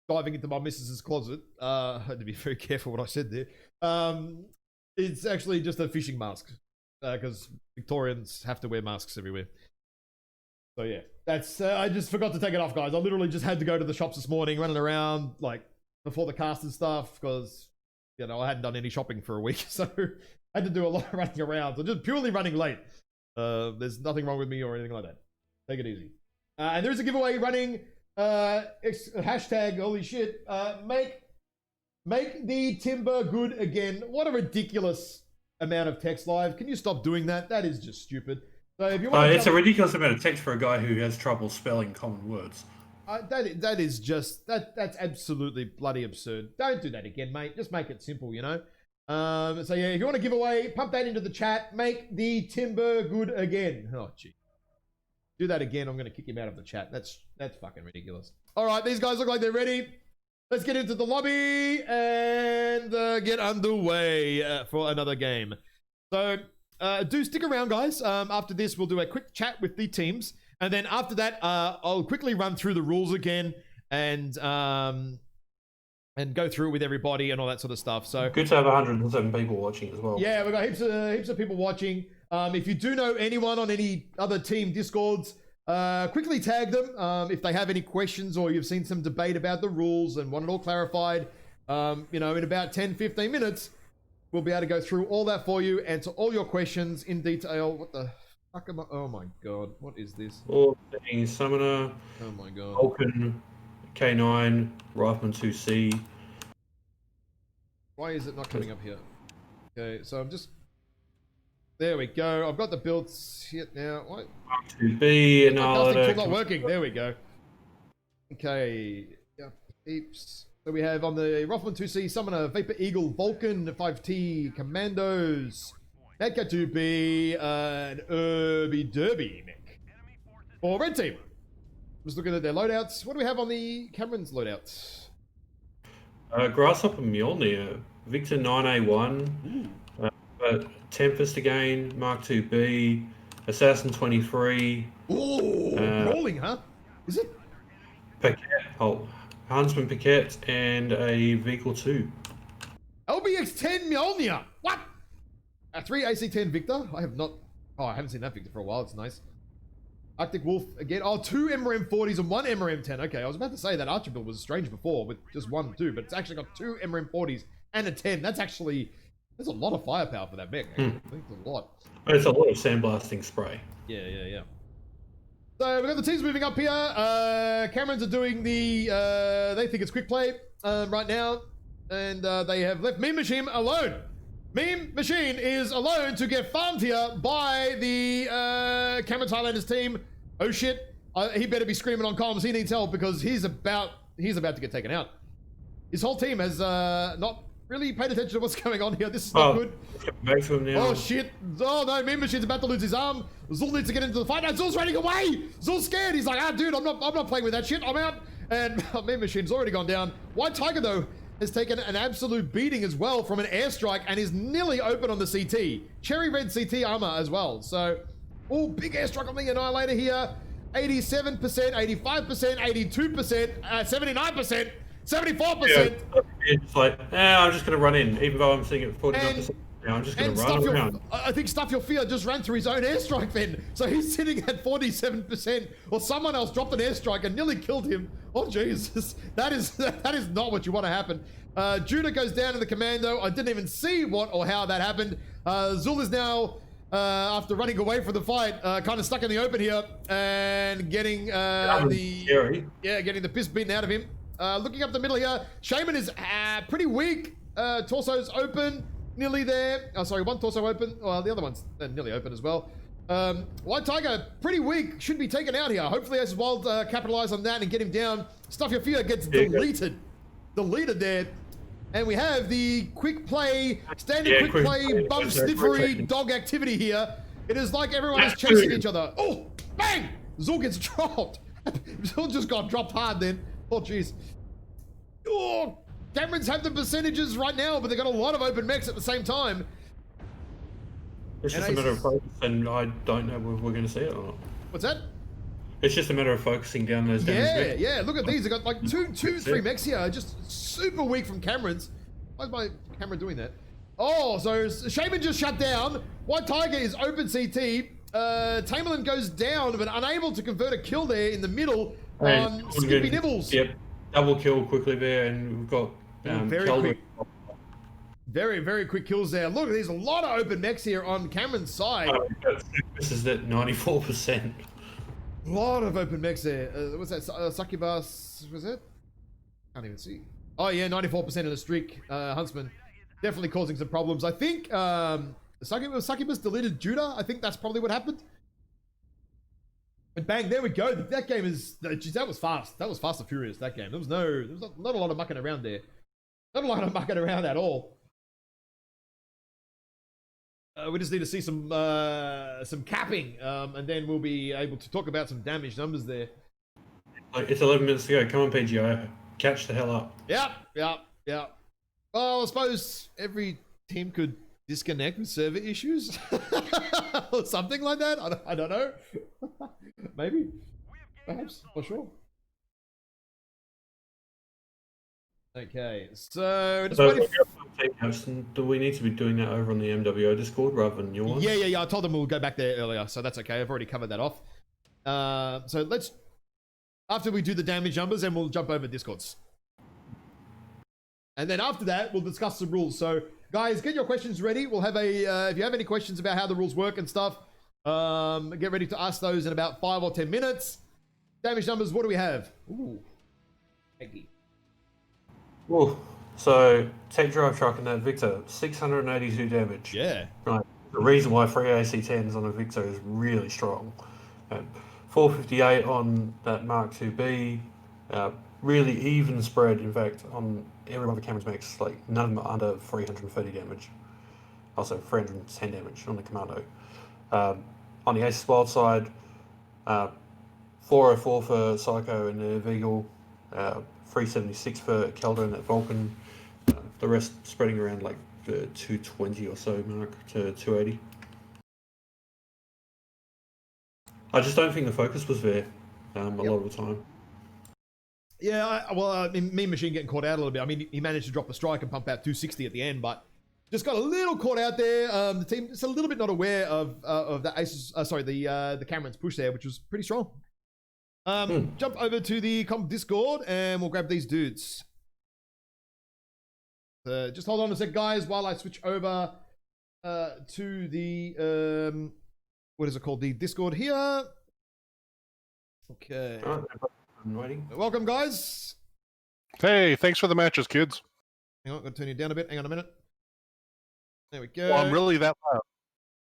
diving into my missus's closet. I had to be very careful what I said there. It's actually just a fishing mask, because Victorians have to wear masks everywhere. So yeah, that's I just forgot to take it off, guys. I literally just had to go to the shops this morning, running around like before the cast and stuff, because I hadn't done any shopping for a week, so I had to do a lot of running around. So just purely running late. There's nothing wrong with me or anything like that. Take it easy. And there's a giveaway running. Hashtag holy shit. Make the timber good again. What a ridiculous amount of text live. Can you stop doing that? That is just stupid. So if you want
it's a ridiculous amount of text for a guy who has trouble spelling common words.
That is just that's absolutely bloody absurd. Don't do that again, mate. Just make it simple, So yeah, if you want to give away, pump that into the chat. Make the timber good again. Oh gee. Do that again, I'm going to kick him out of the chat. That's fucking ridiculous. All right, these guys look like they're ready. let's get into the lobby and get underway for another game. So do stick around, guys. After this, we'll do a quick chat with the teams. And then after that, I'll quickly run through the rules again and go through it with everybody and all that sort of stuff. So
good to have 107 people watching as well.
Yeah, we've got heaps of people watching. If you do know anyone on any other team Discords, quickly tag them if they have any questions or you've seen some debate about the rules and want it all clarified. In about 10-15 minutes, we'll be able to go through all that for you, answer all your questions in detail. What the fuck am I? Oh my god, what is this?
All things Summoner.
Oh my god.
Vulcan, K9, Rifleman 2C.
Why is it not coming up here? Okay, so I'm just... There we go. I've got the builds here now. What?
2B, and
Casting tool not working. There we go. Okay. Yeah, heaps. So we have on the Rifleman 2C, Summoner, Vapor Eagle, Vulcan, 5T, Commandos, Medcat 2B, and Irby Derby mech. For Red Team. Just looking at their loadouts. What do we have on the Cameron's loadouts?
Grasshopper Mjolnir, Victor 9A1, Tempest again, Mark 2B, Assassin 23.
Ooh, rolling, huh? Is it?
Paquette, Huntsman Paquette, and a Vehicle 2.
LBX 10 Mjolnir. What? A 3 AC-10 Victor. I haven't seen that Victor for a while. It's nice. Arctic Wolf again. Oh, 2 MRM40s and 1 MRM10. Okay, I was about to say that Archer build was strange before with just 1 2, but it's actually got 2 MRM40s and a 10. That's a lot of firepower for that mech. I think it's a lot.
It's a lot of sandblasting spray.
Yeah. So we've got the teams moving up here. Camerons are doing the, they think it's quick play right now. And they have left Meme Machine alone. Meme Machine is alone to get farmed here by the Cameron Highlanders team. Oh shit. He better be screaming on comms. He needs help because he's about to get taken out. His whole team has not really paid attention to what's going on here. This is not good.
Back to him now.
Oh shit. Oh no, Meme Machine's about to lose his arm. Zul needs to get into the fight. Now Zul's running away. Zul's scared. He's like, dude, I'm not playing with that shit. I'm out. And Meme Machine's already gone down. White Tiger though has taken an absolute beating as well from an airstrike and is nearly open on the CT. Cherry red CT armor as well. So, big airstrike on the Annihilator here. 87%, 85%, 82%, 79%, 74%.
Yeah, it's like, I'm just going to run in, even though I'm sitting at 49%. I'm just going to run around.
I think Stuff Your Fear just ran through his own airstrike then. So he's sitting at 47%, or someone else dropped an airstrike and nearly killed him. Oh Jesus, that is not what you want to happen. Judah goes down in the commando. I didn't even see what or how that happened. Zul is now, after running away from the fight, kind of stuck in the open here and getting getting the piss beaten out of him. Looking up the middle here, Shaman is pretty weak. Torso's open. Nearly there. Oh, sorry, one torso open. Well, the other one's nearly open as well. White Tiger, pretty weak. Should be taken out here. Hopefully, Aces Wild capitalize on that and get him down. Stuff Your Fear gets deleted. Deleted there. And we have the quick play, standard quick play, bump sniffery dog activity here. It is like everyone is chasing each other. Oh, bang! Zul gets dropped. Zul just got dropped hard then. Oh, jeez. Oh, Camerons have the percentages right now, but they've got a lot of open mechs at the same time.
It's just a matter of focus, and I don't know if we're going to see it or not.
What's that?
It's just a matter of focusing down those damage mechs.
Yeah, look at these. They've got like three mechs here, just super weak from Camerons. Why is my camera doing that? Oh, so Shaman just shut down. White Tiger is open CT. Tamerlan goes down, but unable to convert a kill there in the middle on Skippy Nibbles.
Yep, double kill quickly there, and we've got
very quick. Very quick kills there. Look, there's a lot of open mechs here on Cameron's side.
This is at 94%.
A lot of open mechs there. What's that? Succubus, was it? Can't even see. Oh yeah, 94% in the streak. Huntsman definitely causing some problems. I think Succubus deleted Judah. I think that's probably what happened. And bang, there we go. That game is, geez, that was fast. That was fast and furious, that game. There was not a lot of mucking around there. Not a lot of mucking around at all. We just need to see some capping, and then we'll be able to talk about some damage numbers there.
It's 11 minutes to go. Come on, PGI. catch the hell up.
Yep. Well, I suppose every team could disconnect with server issues or something like that. I don't know. Maybe. Perhaps. Not sure. Okay, so just waiting.
Do we need to be doing that over on the MWO Discord rather than your one?
Yeah. I told them we'll go back there earlier, so that's okay. I've already covered that off. So let's, after we do the damage numbers, then we'll jump over Discords. And then after that, we'll discuss the rules. So guys, get your questions ready. We'll have a, if you have any questions about how the rules work and stuff, get ready to ask those in about 5 or 10 minutes. Damage numbers, what do we have? Ooh, Peggy.
Ooh. So, tech drive truck and that Victor, 682 damage.
Yeah.
Right. The reason why 3 AC-10s on a Victor is really strong. 458 on that Mark IIB. Really even spread, in fact, on every one of the cameras makes, like, none of them are under 330 damage. Also, 310 damage on the Commando. On the Aces Wild side, 404 for Psycho and the Veagle. 376 for Kelder and that Vulcan. The rest spreading around like the 220 or so mark to 280. I just don't think the focus was there a lot of the time.
Yeah, Mean Machine getting caught out a little bit. I mean, he managed to drop a strike and pump out 260 at the end, but just got a little caught out there. The team just a little bit not aware of the Aces, the Cameron's push there, which was pretty strong. Jump over to the comp Discord and we'll grab these dudes. Just hold on a sec, guys, while I switch over to the what is it called? The Discord here. Okay.
I'm waiting.
Welcome, guys.
Hey, thanks for the matches, kids.
Hang on, I'm gonna turn you down a bit. Hang on a minute. There we go.
Well, I'm really that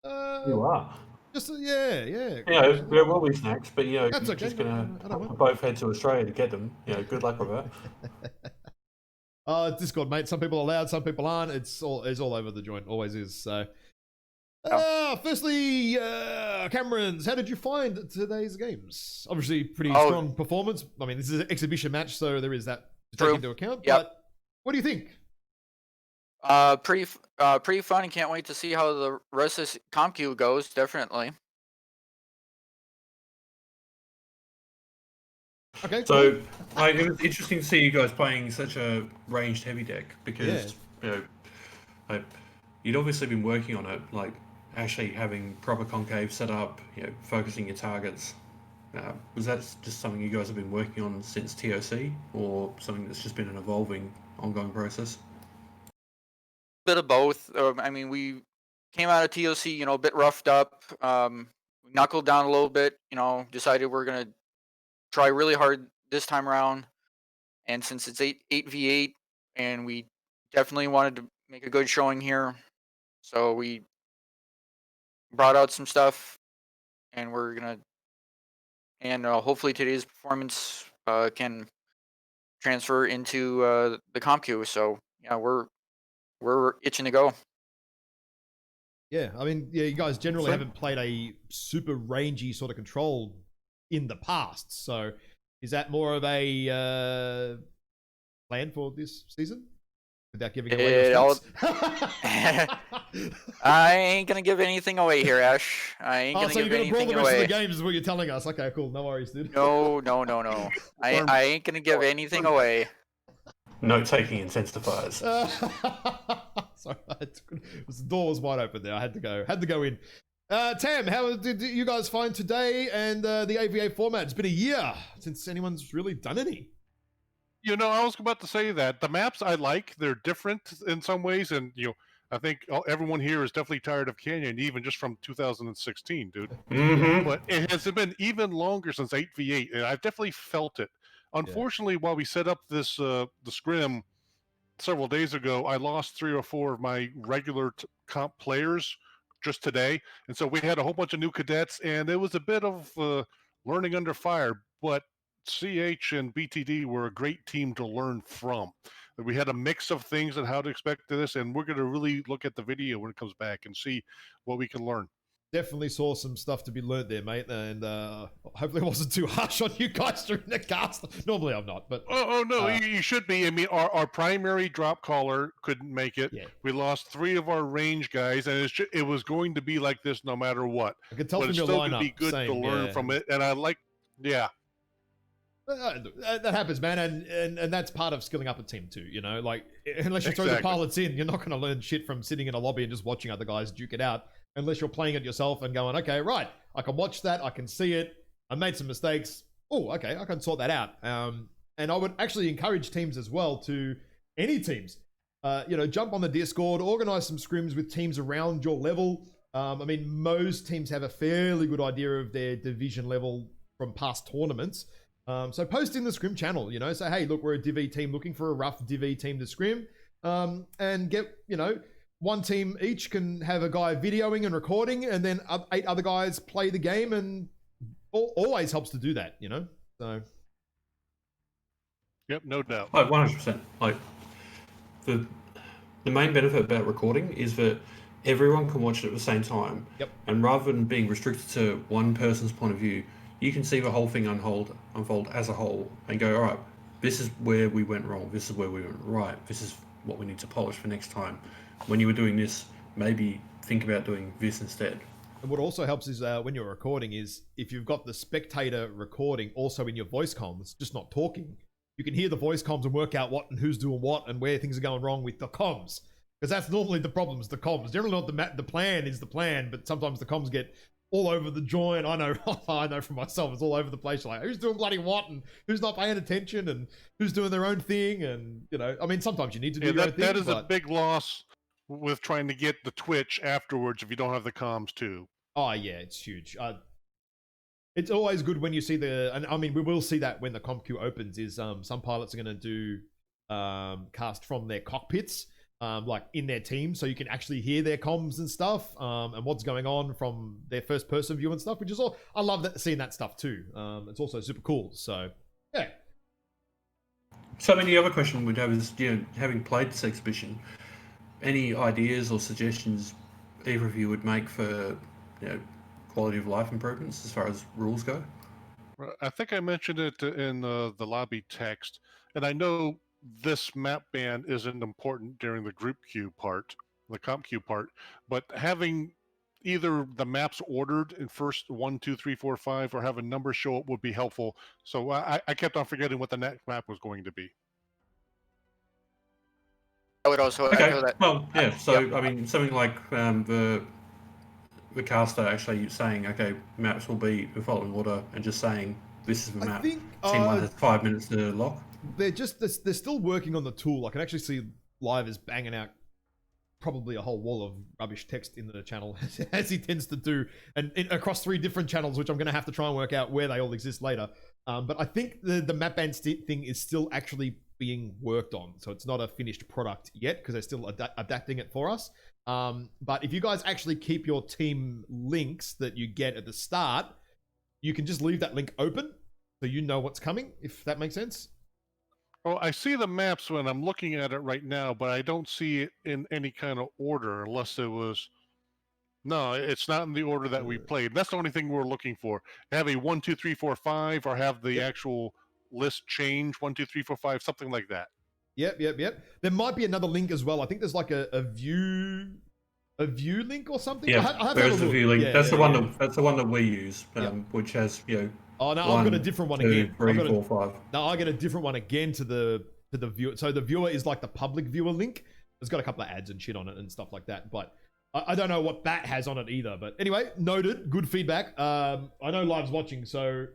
loud.
You are.
Just yeah.
You know, there will be snacks, but you know,
That's
you're
okay.
just gonna both head to Australia to get them. You know, good luck with that.
Discord, mate. Some people are loud, some people aren't. It's all over the joint. Always is. So, firstly, Camerons, how did you find today's games? Obviously, pretty strong performance. I mean, this is an exhibition match, so there is that to take into account. Yep. But what do you think?
Pretty fun, and can't wait to see how the rest of this comp queue goes. Definitely.
Okay.
So, it was interesting to see you guys playing such a ranged heavy deck because you know, you'd obviously been working on it, like actually having proper concave set up, you know, focusing your targets. Was that just something you guys have been working on since TOC, or something that's just been an evolving, ongoing process?
Bit of both. I mean, we came out of TOC, you know, a bit roughed up, knuckled down a little bit, you know, decided we're gonna try really hard this time around. And since it's 8v8, and we definitely wanted to make a good showing here, so we brought out some stuff, and we're gonna, and hopefully today's performance can transfer into the comp queue. So yeah, we're itching to go.
Yeah, I mean, you guys generally haven't played a super rangy sort of control in the past. So is that more of a plan for this season? Without giving away your stats?
I ain't gonna give anything away here, Ash. I ain't gonna give anything away. So you're gonna brawl the rest
of the games is what you're telling us. Okay, cool. No worries, dude.
No. I ain't gonna give anything away.
Note-taking intensifiers.
Sorry, the door was wide open there. I had to go in. Tam, how did you guys find today and the AVA format? It's been a year since anyone's really done any.
You know, I was about to say that the maps I like, they're different in some ways, and you know, I think everyone here is definitely tired of Canyon, even just from 2016, dude.
Mm-hmm.
But it has been even longer since 8v8, and I've definitely felt it. Unfortunately, while we set up this the scrim several days ago, I lost 3 or 4 of my regular comp players just today, and so we had a whole bunch of new cadets, and it was a bit of learning under fire. But CH and BTD were a great team to learn from. We had a mix of things and how to expect this, and we're going to really look at the video when it comes back and see what we can learn.
definitely saw some stuff to be learned there, mate, and hopefully it wasn't too harsh on you guys during the cast. Normally I'm not, but
Oh no, you should be. I mean, our primary drop caller couldn't make it.
yeah,
We lost 3 of our range guys, and it was going to be like this no matter what.
I could tell
But
from
it's
your
still going
lineup.
to be good to learn from it, and I like, yeah.
That happens, man, and that's part of skilling up a team too. You know, like unless you throw the
Exactly.
pilots in, you're not going to learn shit from sitting in a lobby and just watching other guys duke it out. Unless you're playing it yourself and going, okay, right, I can watch that, I can see it. I made some mistakes. Oh, okay, I can sort that out. And I would actually encourage teams as well to any teams, jump on the Discord, organize some scrims with teams around your level. I mean, most teams have a fairly good idea of their division level from past tournaments. So post in the scrim channel, say, hey, look, we're a Div E team looking for a rough Div E team to scrim, and get, one team each can have a guy videoing and recording, and then 8 other guys play the game, and always helps to do that, so.
Yep, no doubt.
Like 100%. Like the main benefit about recording is that everyone can watch it at the same time.
Yep.
And rather than being restricted to one person's point of view, you can see the whole thing unfold as a whole and go, all right, this is where we went wrong. This is where we went right. This is what we need to polish for next time. When you were doing this, maybe think about doing this instead.
And what also helps is when you're recording is if you've got the spectator recording also in your voice comms, just not talking, you can hear the voice comms and work out what and who's doing what and where things are going wrong with the comms. Because that's normally the problems, the comms. Generally not the plan is the plan, but sometimes the comms get all over the joint. I know for myself, it's all over the place. You're like, who's doing bloody what and who's not paying attention and who's doing their own thing. And, I mean, sometimes you need to do your own thing.
That is a big loss with trying to get the Twitch afterwards if you don't have the comms too.
Oh, yeah, it's huge. It's always good when you see and I mean, we will see that when the comp queue opens is some pilots are going to do cast from their cockpits, like in their team, so you can actually hear their comms and stuff, and what's going on from their first person view and stuff, which is all, I love seeing that stuff too. It's also super cool. So, yeah.
So, I mean, the other question we'd have is, having played this exhibition, any ideas or suggestions either of you would make for, quality of life improvements as far as rules go?
I think I mentioned it in the lobby text, and I know this map ban isn't important during the group queue part, the comp queue part, but having either the maps ordered in first 1, 2, 3, 4, 5, or have a number show up would be helpful. So I kept on forgetting what the next map was going to be.
I would also echo that.
Well, yeah. So
Yep.
I mean, something like the caster actually saying, okay, maps will be the following order, and just saying this is the map.
I think
Team 1 has 5 minutes to lock.
they're still working on the tool. I can actually see Live is banging out probably a whole wall of rubbish text in the channel as he tends to do, and across 3 different channels, which I'm going to have to try and work out where they all exist later. But I think the map ban thing is still actually being worked on, so it's not a finished product yet because they're still adapting it for us. But if you guys actually keep your team links that you get at the start, you can just leave that link open so you know what's coming, if that makes sense.
Well, I see the maps when I'm looking at it right now, but I don't see it in any kind of order unless it was... No, it's not in the order that we played. That's the only thing we're looking for. Have a 1, 2, 3, 4, 5, or have the actual list change 1, 2, 3, 4, 5, something like that.
Yep. There might be another link as well. I think there's like a view link or something.
Yeah, there is the view link. That's the one that we use, which has
Oh no,
1,
I've got a different one
2,
again.
3, 4, 5.
No, I got a different one again to the viewer. So the viewer is like the public viewer link. It's got a couple of ads and shit on it and stuff like that. But I don't know what that has on it either. But anyway, noted. Good feedback. I know Live's watching, so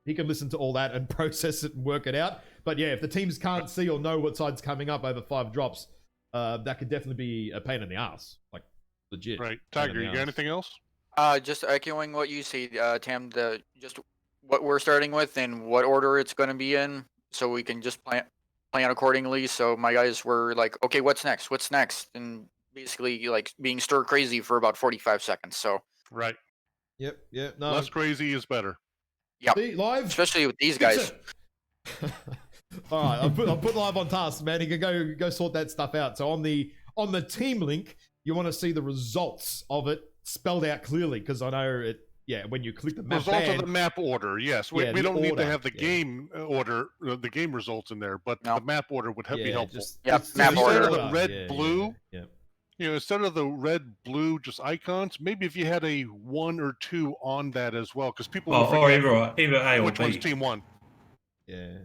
he can listen to all that and process it and work it out. But yeah, if the teams can't see or know what side's coming up over 5 drops, that could definitely be a pain in the ass. Like legit.
Right. Tiger, you got anything else?
Just echoing what you say, Tam, just what we're starting with and what order it's going to be in, so we can just plan accordingly. So my guys were like, okay, what's next? And basically like being stir crazy for about 45 seconds. So
right.
Yep. No.
Less crazy is better.
Yep.
See, Live,
especially with these guys.
All right, I'll put Live on task, man. He can go sort that stuff out. So on the team link, you want to see the results of it spelled out clearly because I know it. Yeah, when you click the map
Results
band,
of the map order, yes. We,
Yeah,
we
the
don't need
order,
to have the
yeah.
game order, the game results in there, but
No.
the map order would be helpful.
Yep,
it's
map
the
order.
Instead of the red, blue,
Yeah.
Instead of the red, blue, just icons, maybe if you had a 1 or 2 on that as well, because people will
Or
forget
either A or
which one's
B.
team 1.
Yeah.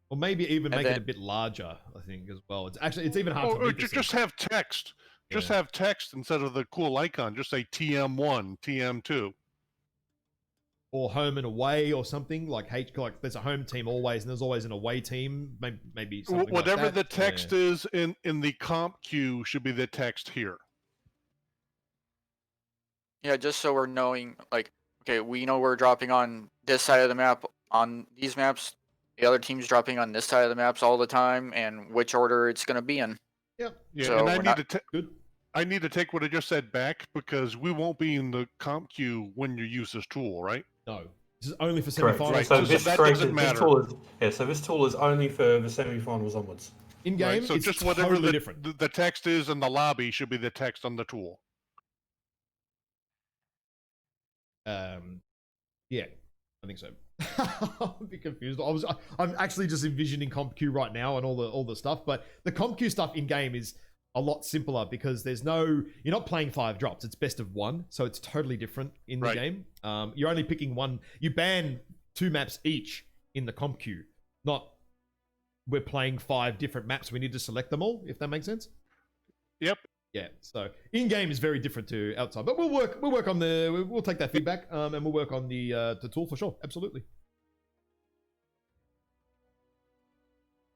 Or maybe even
And
make it
then-
a bit larger, I think, as well. It's even hard for
Or
me to
just
see.
have text. Just
Yeah.
have text instead of the cool icon. Just say TM1, TM2.
Or home and away or something like there's a home team always and there's always an away team. Maybe something
Whatever
like that.
the text is in the comp queue should be the text here.
Yeah, just so we're knowing, like, okay, we know we're dropping on this side of the map on these maps. The other team's dropping on this side of the maps all the time, and which order it's going to be in.
Yep.
Yeah,
So
and
we're not-
Good.
I need to take what I just said back because we won't be in the comp queue when you use this tool, right?
No. This is only for
Correct.
semifinals.
Right,
So
so
this
that
correct,
doesn't matter.
So this tool is only for the semi-finals onwards.
In game,
Right, so
it's
just whatever
totally different.
the text is in the lobby should be the text on the tool.
Yeah, I think so. I'm a bit confused. I'm actually just envisioning CompQ right now and all the stuff, but the CompQ stuff in game is a lot simpler because you're not playing 5 drops. It's best of 1, so it's totally different in the
Right.
game. You're only picking 1. You ban 2 maps each in the CompQ, not we're playing 5 different maps. We need to select them all, if that makes sense.
Yep.
Yeah, so in game is very different to outside, but we'll work on we'll take that feedback and we'll work on the tool for sure. Absolutely.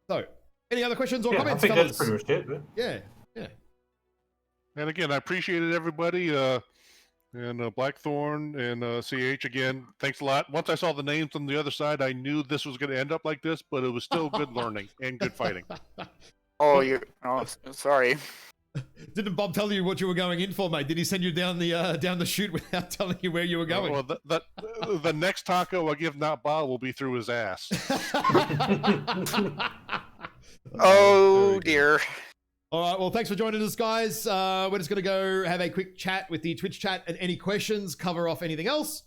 So, any other questions or
Yeah, I
comments,
think
fellas?
that's pretty much it. But...
Yeah.
And again, I appreciated everybody. And Blackthorn and CH again, thanks a lot. Once I saw the names on the other side, I knew this was going to end up like this, but it was still good learning and good fighting.
Oh, sorry.
Didn't Bob tell you what you were going in for, mate? Did he send you down the chute without telling you where you were going?
Well, the next taco I give not Bob will be through his ass.
Oh,
very good.
dear.
All right, well, thanks for joining us, guys. We're just going to go have a quick chat with the Twitch chat and any questions, cover off anything else.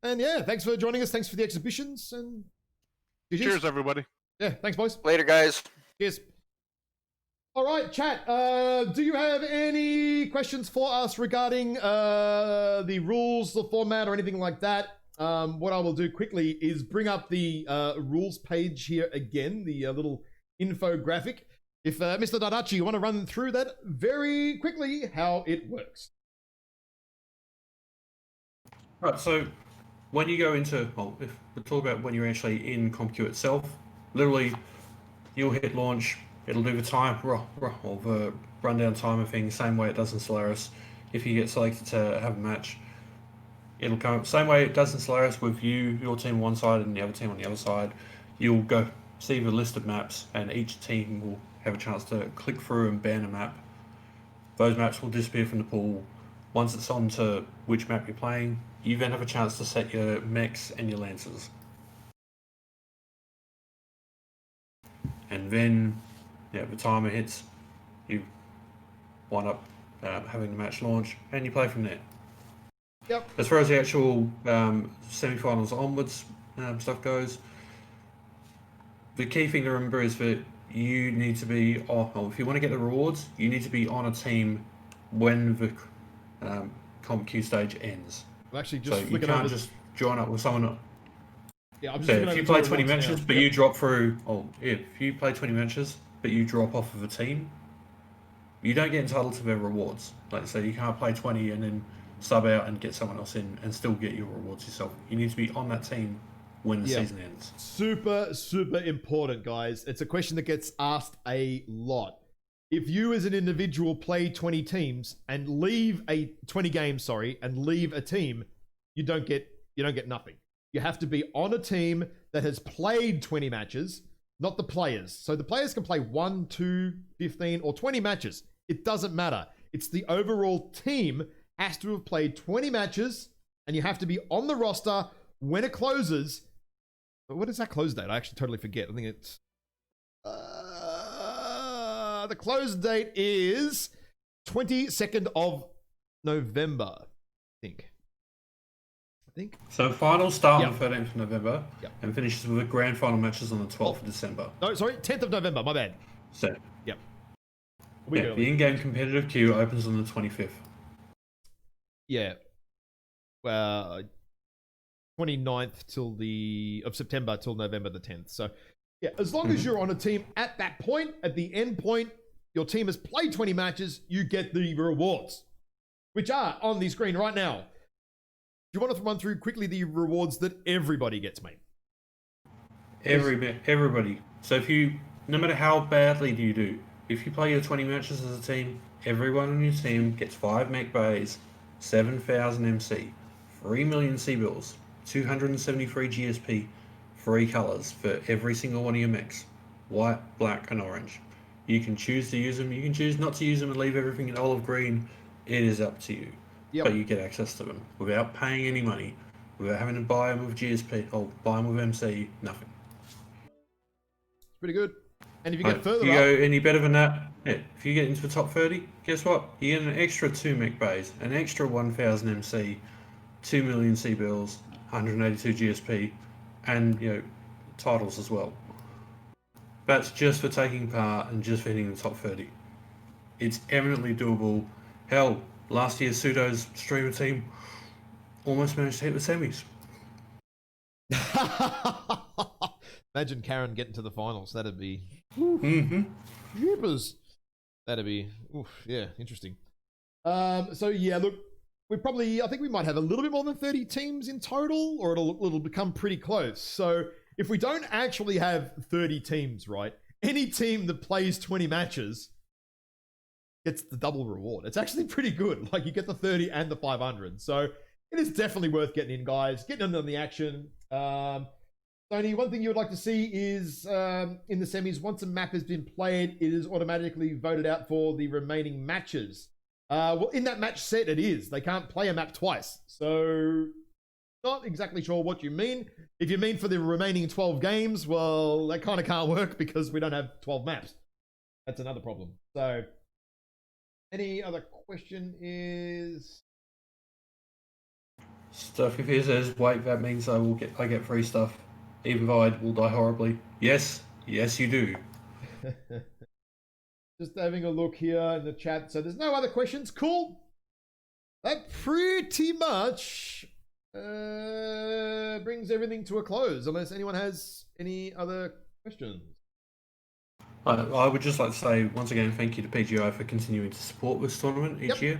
And yeah, thanks for joining us. Thanks for the exhibitions. And
Cheers, everybody.
Yeah, thanks, boys.
Later, guys.
Cheers. All right, chat. Do you have any questions for us regarding the rules, the format, or anything like that? What I will do quickly is bring up the rules page here again, the little infographic. If Mr. Dadachi, you want to run through that very quickly, how it works.
Right, so when you go into, well, if we talk about when you're actually in CompQ itself, literally you'll hit launch, it'll do the time, or the rundown timer thing, same way it does in Solaris. If you get selected to have a match, it'll come same way it does in Solaris with your team on one side and the other team on the other side. You'll go see the list of maps and each team will have a chance to click through and ban a map. Those maps will disappear from the pool. Once it's on to which map you're playing, you then have a chance to set your mechs and your lancers. And then, yeah, the timer hits, you wind up having the match launch, and you play from there.
Yep.
As far as the actual semi-finals onwards stuff goes, the key thing to remember is that you need to be, if you want to get the rewards, you need to be on a team when the CompQ stage ends.
I'm actually just
So you
flicking
can't
over.
just join up with someone.
Yeah, I'm just
So
flicking
if
over
you
to
play
the
20
rewards
matches,
now.
but
Yep.
you drop through, if you play 20 matches, but you drop off of a team, you don't get entitled to their rewards. Like I say, you can't play 20 and then sub out and get someone else in and still get your rewards yourself. You need to be on that team when the season ends.
Super, super important, guys. It's a question that gets asked a lot. If you as an individual play 20 teams and leave 20 games, and leave a team, you don't get nothing. You have to be on a team that has played 20 matches, not the players. So the players can play 1, 2, 15, or 20 matches. It doesn't matter. It's the overall team has to have played 20 matches, and you have to be on the roster when it closes. What is that close date? I actually totally forget. I think it's... the close date is 22nd of November, I think.
So finals start
Yep.
on the 13th of November
Yep.
and finishes with the grand final matches on the 12th of December.
No, sorry, 10th of November. My bad.
So
Yep. A week
yeah,
early.
the in-game competitive queue opens on the 25th.
Yeah. 29th of September till November the 10th. So yeah, as long as you're on a team at that point, at the end point, your team has played 20 matches, you get the rewards, which are on the screen right now. Do you want to run through quickly the rewards that everybody gets, mate?
Everybody. So if you, no matter how badly do you do, if you play your 20 matches as a team, everyone on your team gets 5 mech bays, 7,000 MC, 3 million C-bills, 273 GSP, 3 colours for every single one of your mechs. White, black and orange. You can choose to use them, you can choose not to use them and leave everything in olive green. It is up to you.
Yep.
But you get access to them without paying any money, without having to buy them with GSP or buy them with MC, nothing.
It's pretty good. And if you get further
if you
up,
go any better than that, yeah, if you get into the top 30, guess what? You get an extra 2 mech bays, an extra 1,000 MC, 2 million C-bills, 182 GSP, and titles as well. That's just for taking part and just for hitting the top 30. It's eminently doable. Hell, last year's Pseudo's streamer team almost managed to hit the semis.
imagine Karen getting to the finals. That'd be jeepers. That'd be yeah, interesting. So yeah, look, I think we might have a little bit more than 30 teams in total, or it'll become pretty close. So if we don't actually have 30 teams, right, any team that plays 20 matches gets the double reward. It's actually pretty good. Like, you get the 30 and the 500. So it is definitely worth getting in, guys. Getting in on the action. Tony, one thing you would like to see is in the semis, once a map has been played, it is automatically voted out for the remaining matches. Well, in that match set, it is. They can't play a map twice. So not exactly sure what you mean. If you mean for the remaining 12 games, well, that kind of can't work because we don't have 12 maps. That's another problem. So any other question is...
Stuff if he says, wait, that means I get free stuff, even though I will die horribly. Yes, you do.
Just having a look here in the chat. So there's no other questions. Cool. That pretty much brings everything to a close, unless anyone has any other questions.
I would just like to say, once again, thank you to PGI for continuing to support this tournament each year.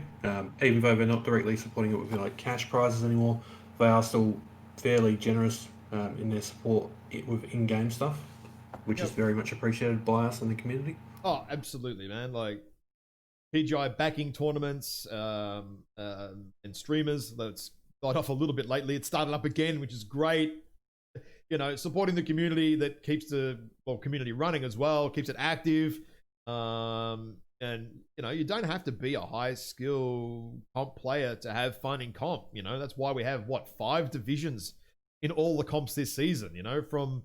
Even though they're not directly supporting it with cash prizes anymore, they are still fairly generous in their support with in-game stuff, which is very much appreciated by us and the community.
Oh, absolutely, man. Like, PGI backing tournaments and streamers. That's died off a little bit lately. It started up again, which is great. Supporting the community that keeps the community running as well, keeps it active. And you don't have to be a high skill comp player to have fun in comp. That's why we have 5 divisions in all the comps this season. From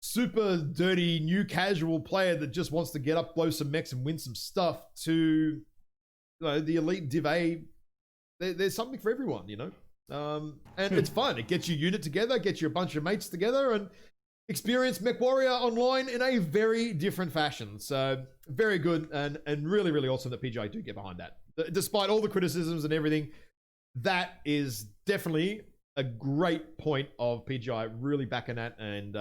super dirty new casual player that just wants to get up, blow some mechs and win some stuff, to the elite Div A. There's something for everyone. And it's fun. It gets your unit together, gets you a bunch of mates together, and experience MechWarrior online in a very different fashion. So very good, and really, really awesome that PGI do get behind that. Despite all the criticisms and everything, that is definitely a great point of PGI really backing that, and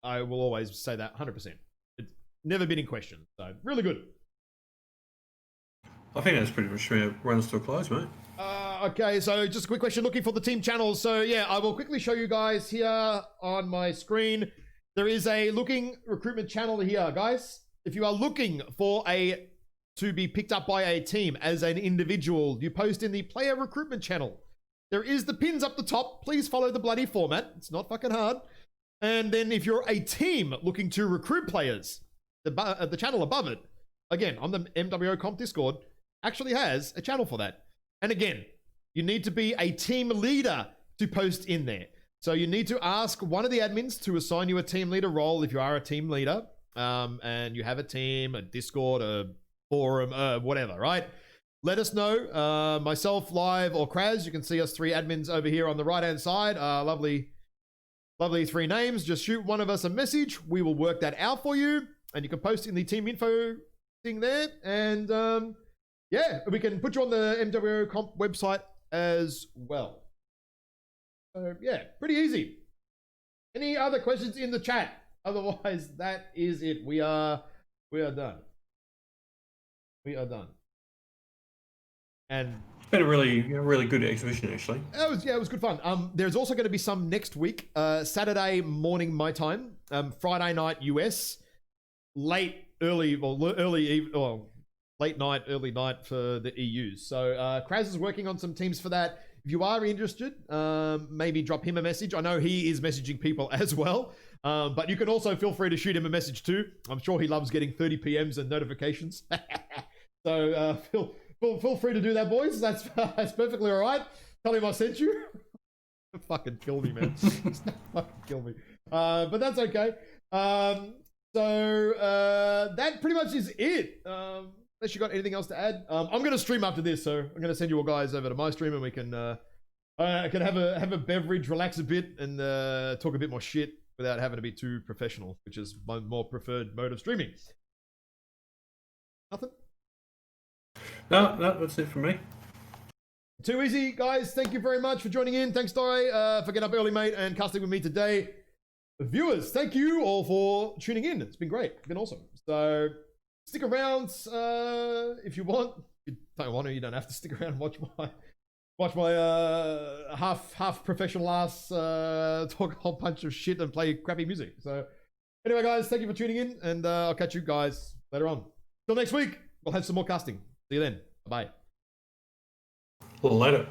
I will always say that 100%. It's never been in question. So really good.
I think that's pretty much runs to a close, mate.
Okay, so just a quick question, looking for the team channels. So yeah, I will quickly show you guys here on my screen. There is a looking recruitment channel here, guys. If you are looking for to be picked up by a team as an individual, you post in the player recruitment channel. There is the pins up the top. Please follow the bloody format. It's not fucking hard. And then if you're a team looking to recruit players, the channel above it, again, on the MWO Comp Discord, actually has a channel for that. And again, you need to be a team leader to post in there. So you need to ask one of the admins to assign you a team leader role if you are a team leader, and you have a team, a Discord, a forum, whatever, right? let us know. Myself, Live, or Kraz. You can see us 3 admins over here on the right-hand side. Lovely 3 names. Just shoot one of us a message. We will work that out for you. And you can post in the team info thing there. And yeah, we can put you on the MWO comp website as well. So yeah, pretty easy. Any other questions in the chat? Otherwise, that is it. We are done. We are done. And
it's been a really good exhibition, actually.
It was good fun. There's also going to be some next week. Saturday morning my time, Friday night US, late night, early night for the EUs. So Kraz is working on some teams for that. If you are interested, maybe drop him a message. I know he is messaging people as well, but you can also feel free to shoot him a message too. I'm sure he loves getting 30 PMs and notifications. So feel free to do that, boys. That's perfectly all right. Tell him I sent you. Fucking kill me, man. Fucking kill me. But that's okay. So that pretty much is it. Unless you got anything else to add, I'm going to stream after this, so I'm going to send you all guys over to my stream, and we can have a beverage, relax a bit, and talk a bit more shit without having to be too professional, which is my more preferred mode of streaming. Nothing?
No, that's it for me.
Too easy, guys. Thank you very much for joining in. Thanks, Dai, for getting up early, mate, and casting with me today. Viewers, thank you all for tuning in. It's been great. It's been awesome. So stick around if you want. If you don't want to, you don't have to stick around and watch my half professional ass talk a whole bunch of shit and play crappy music. So anyway, guys, thank you for tuning in, and I'll catch you guys later on. Till next week, we'll have some more casting. See you then. Bye.
Later.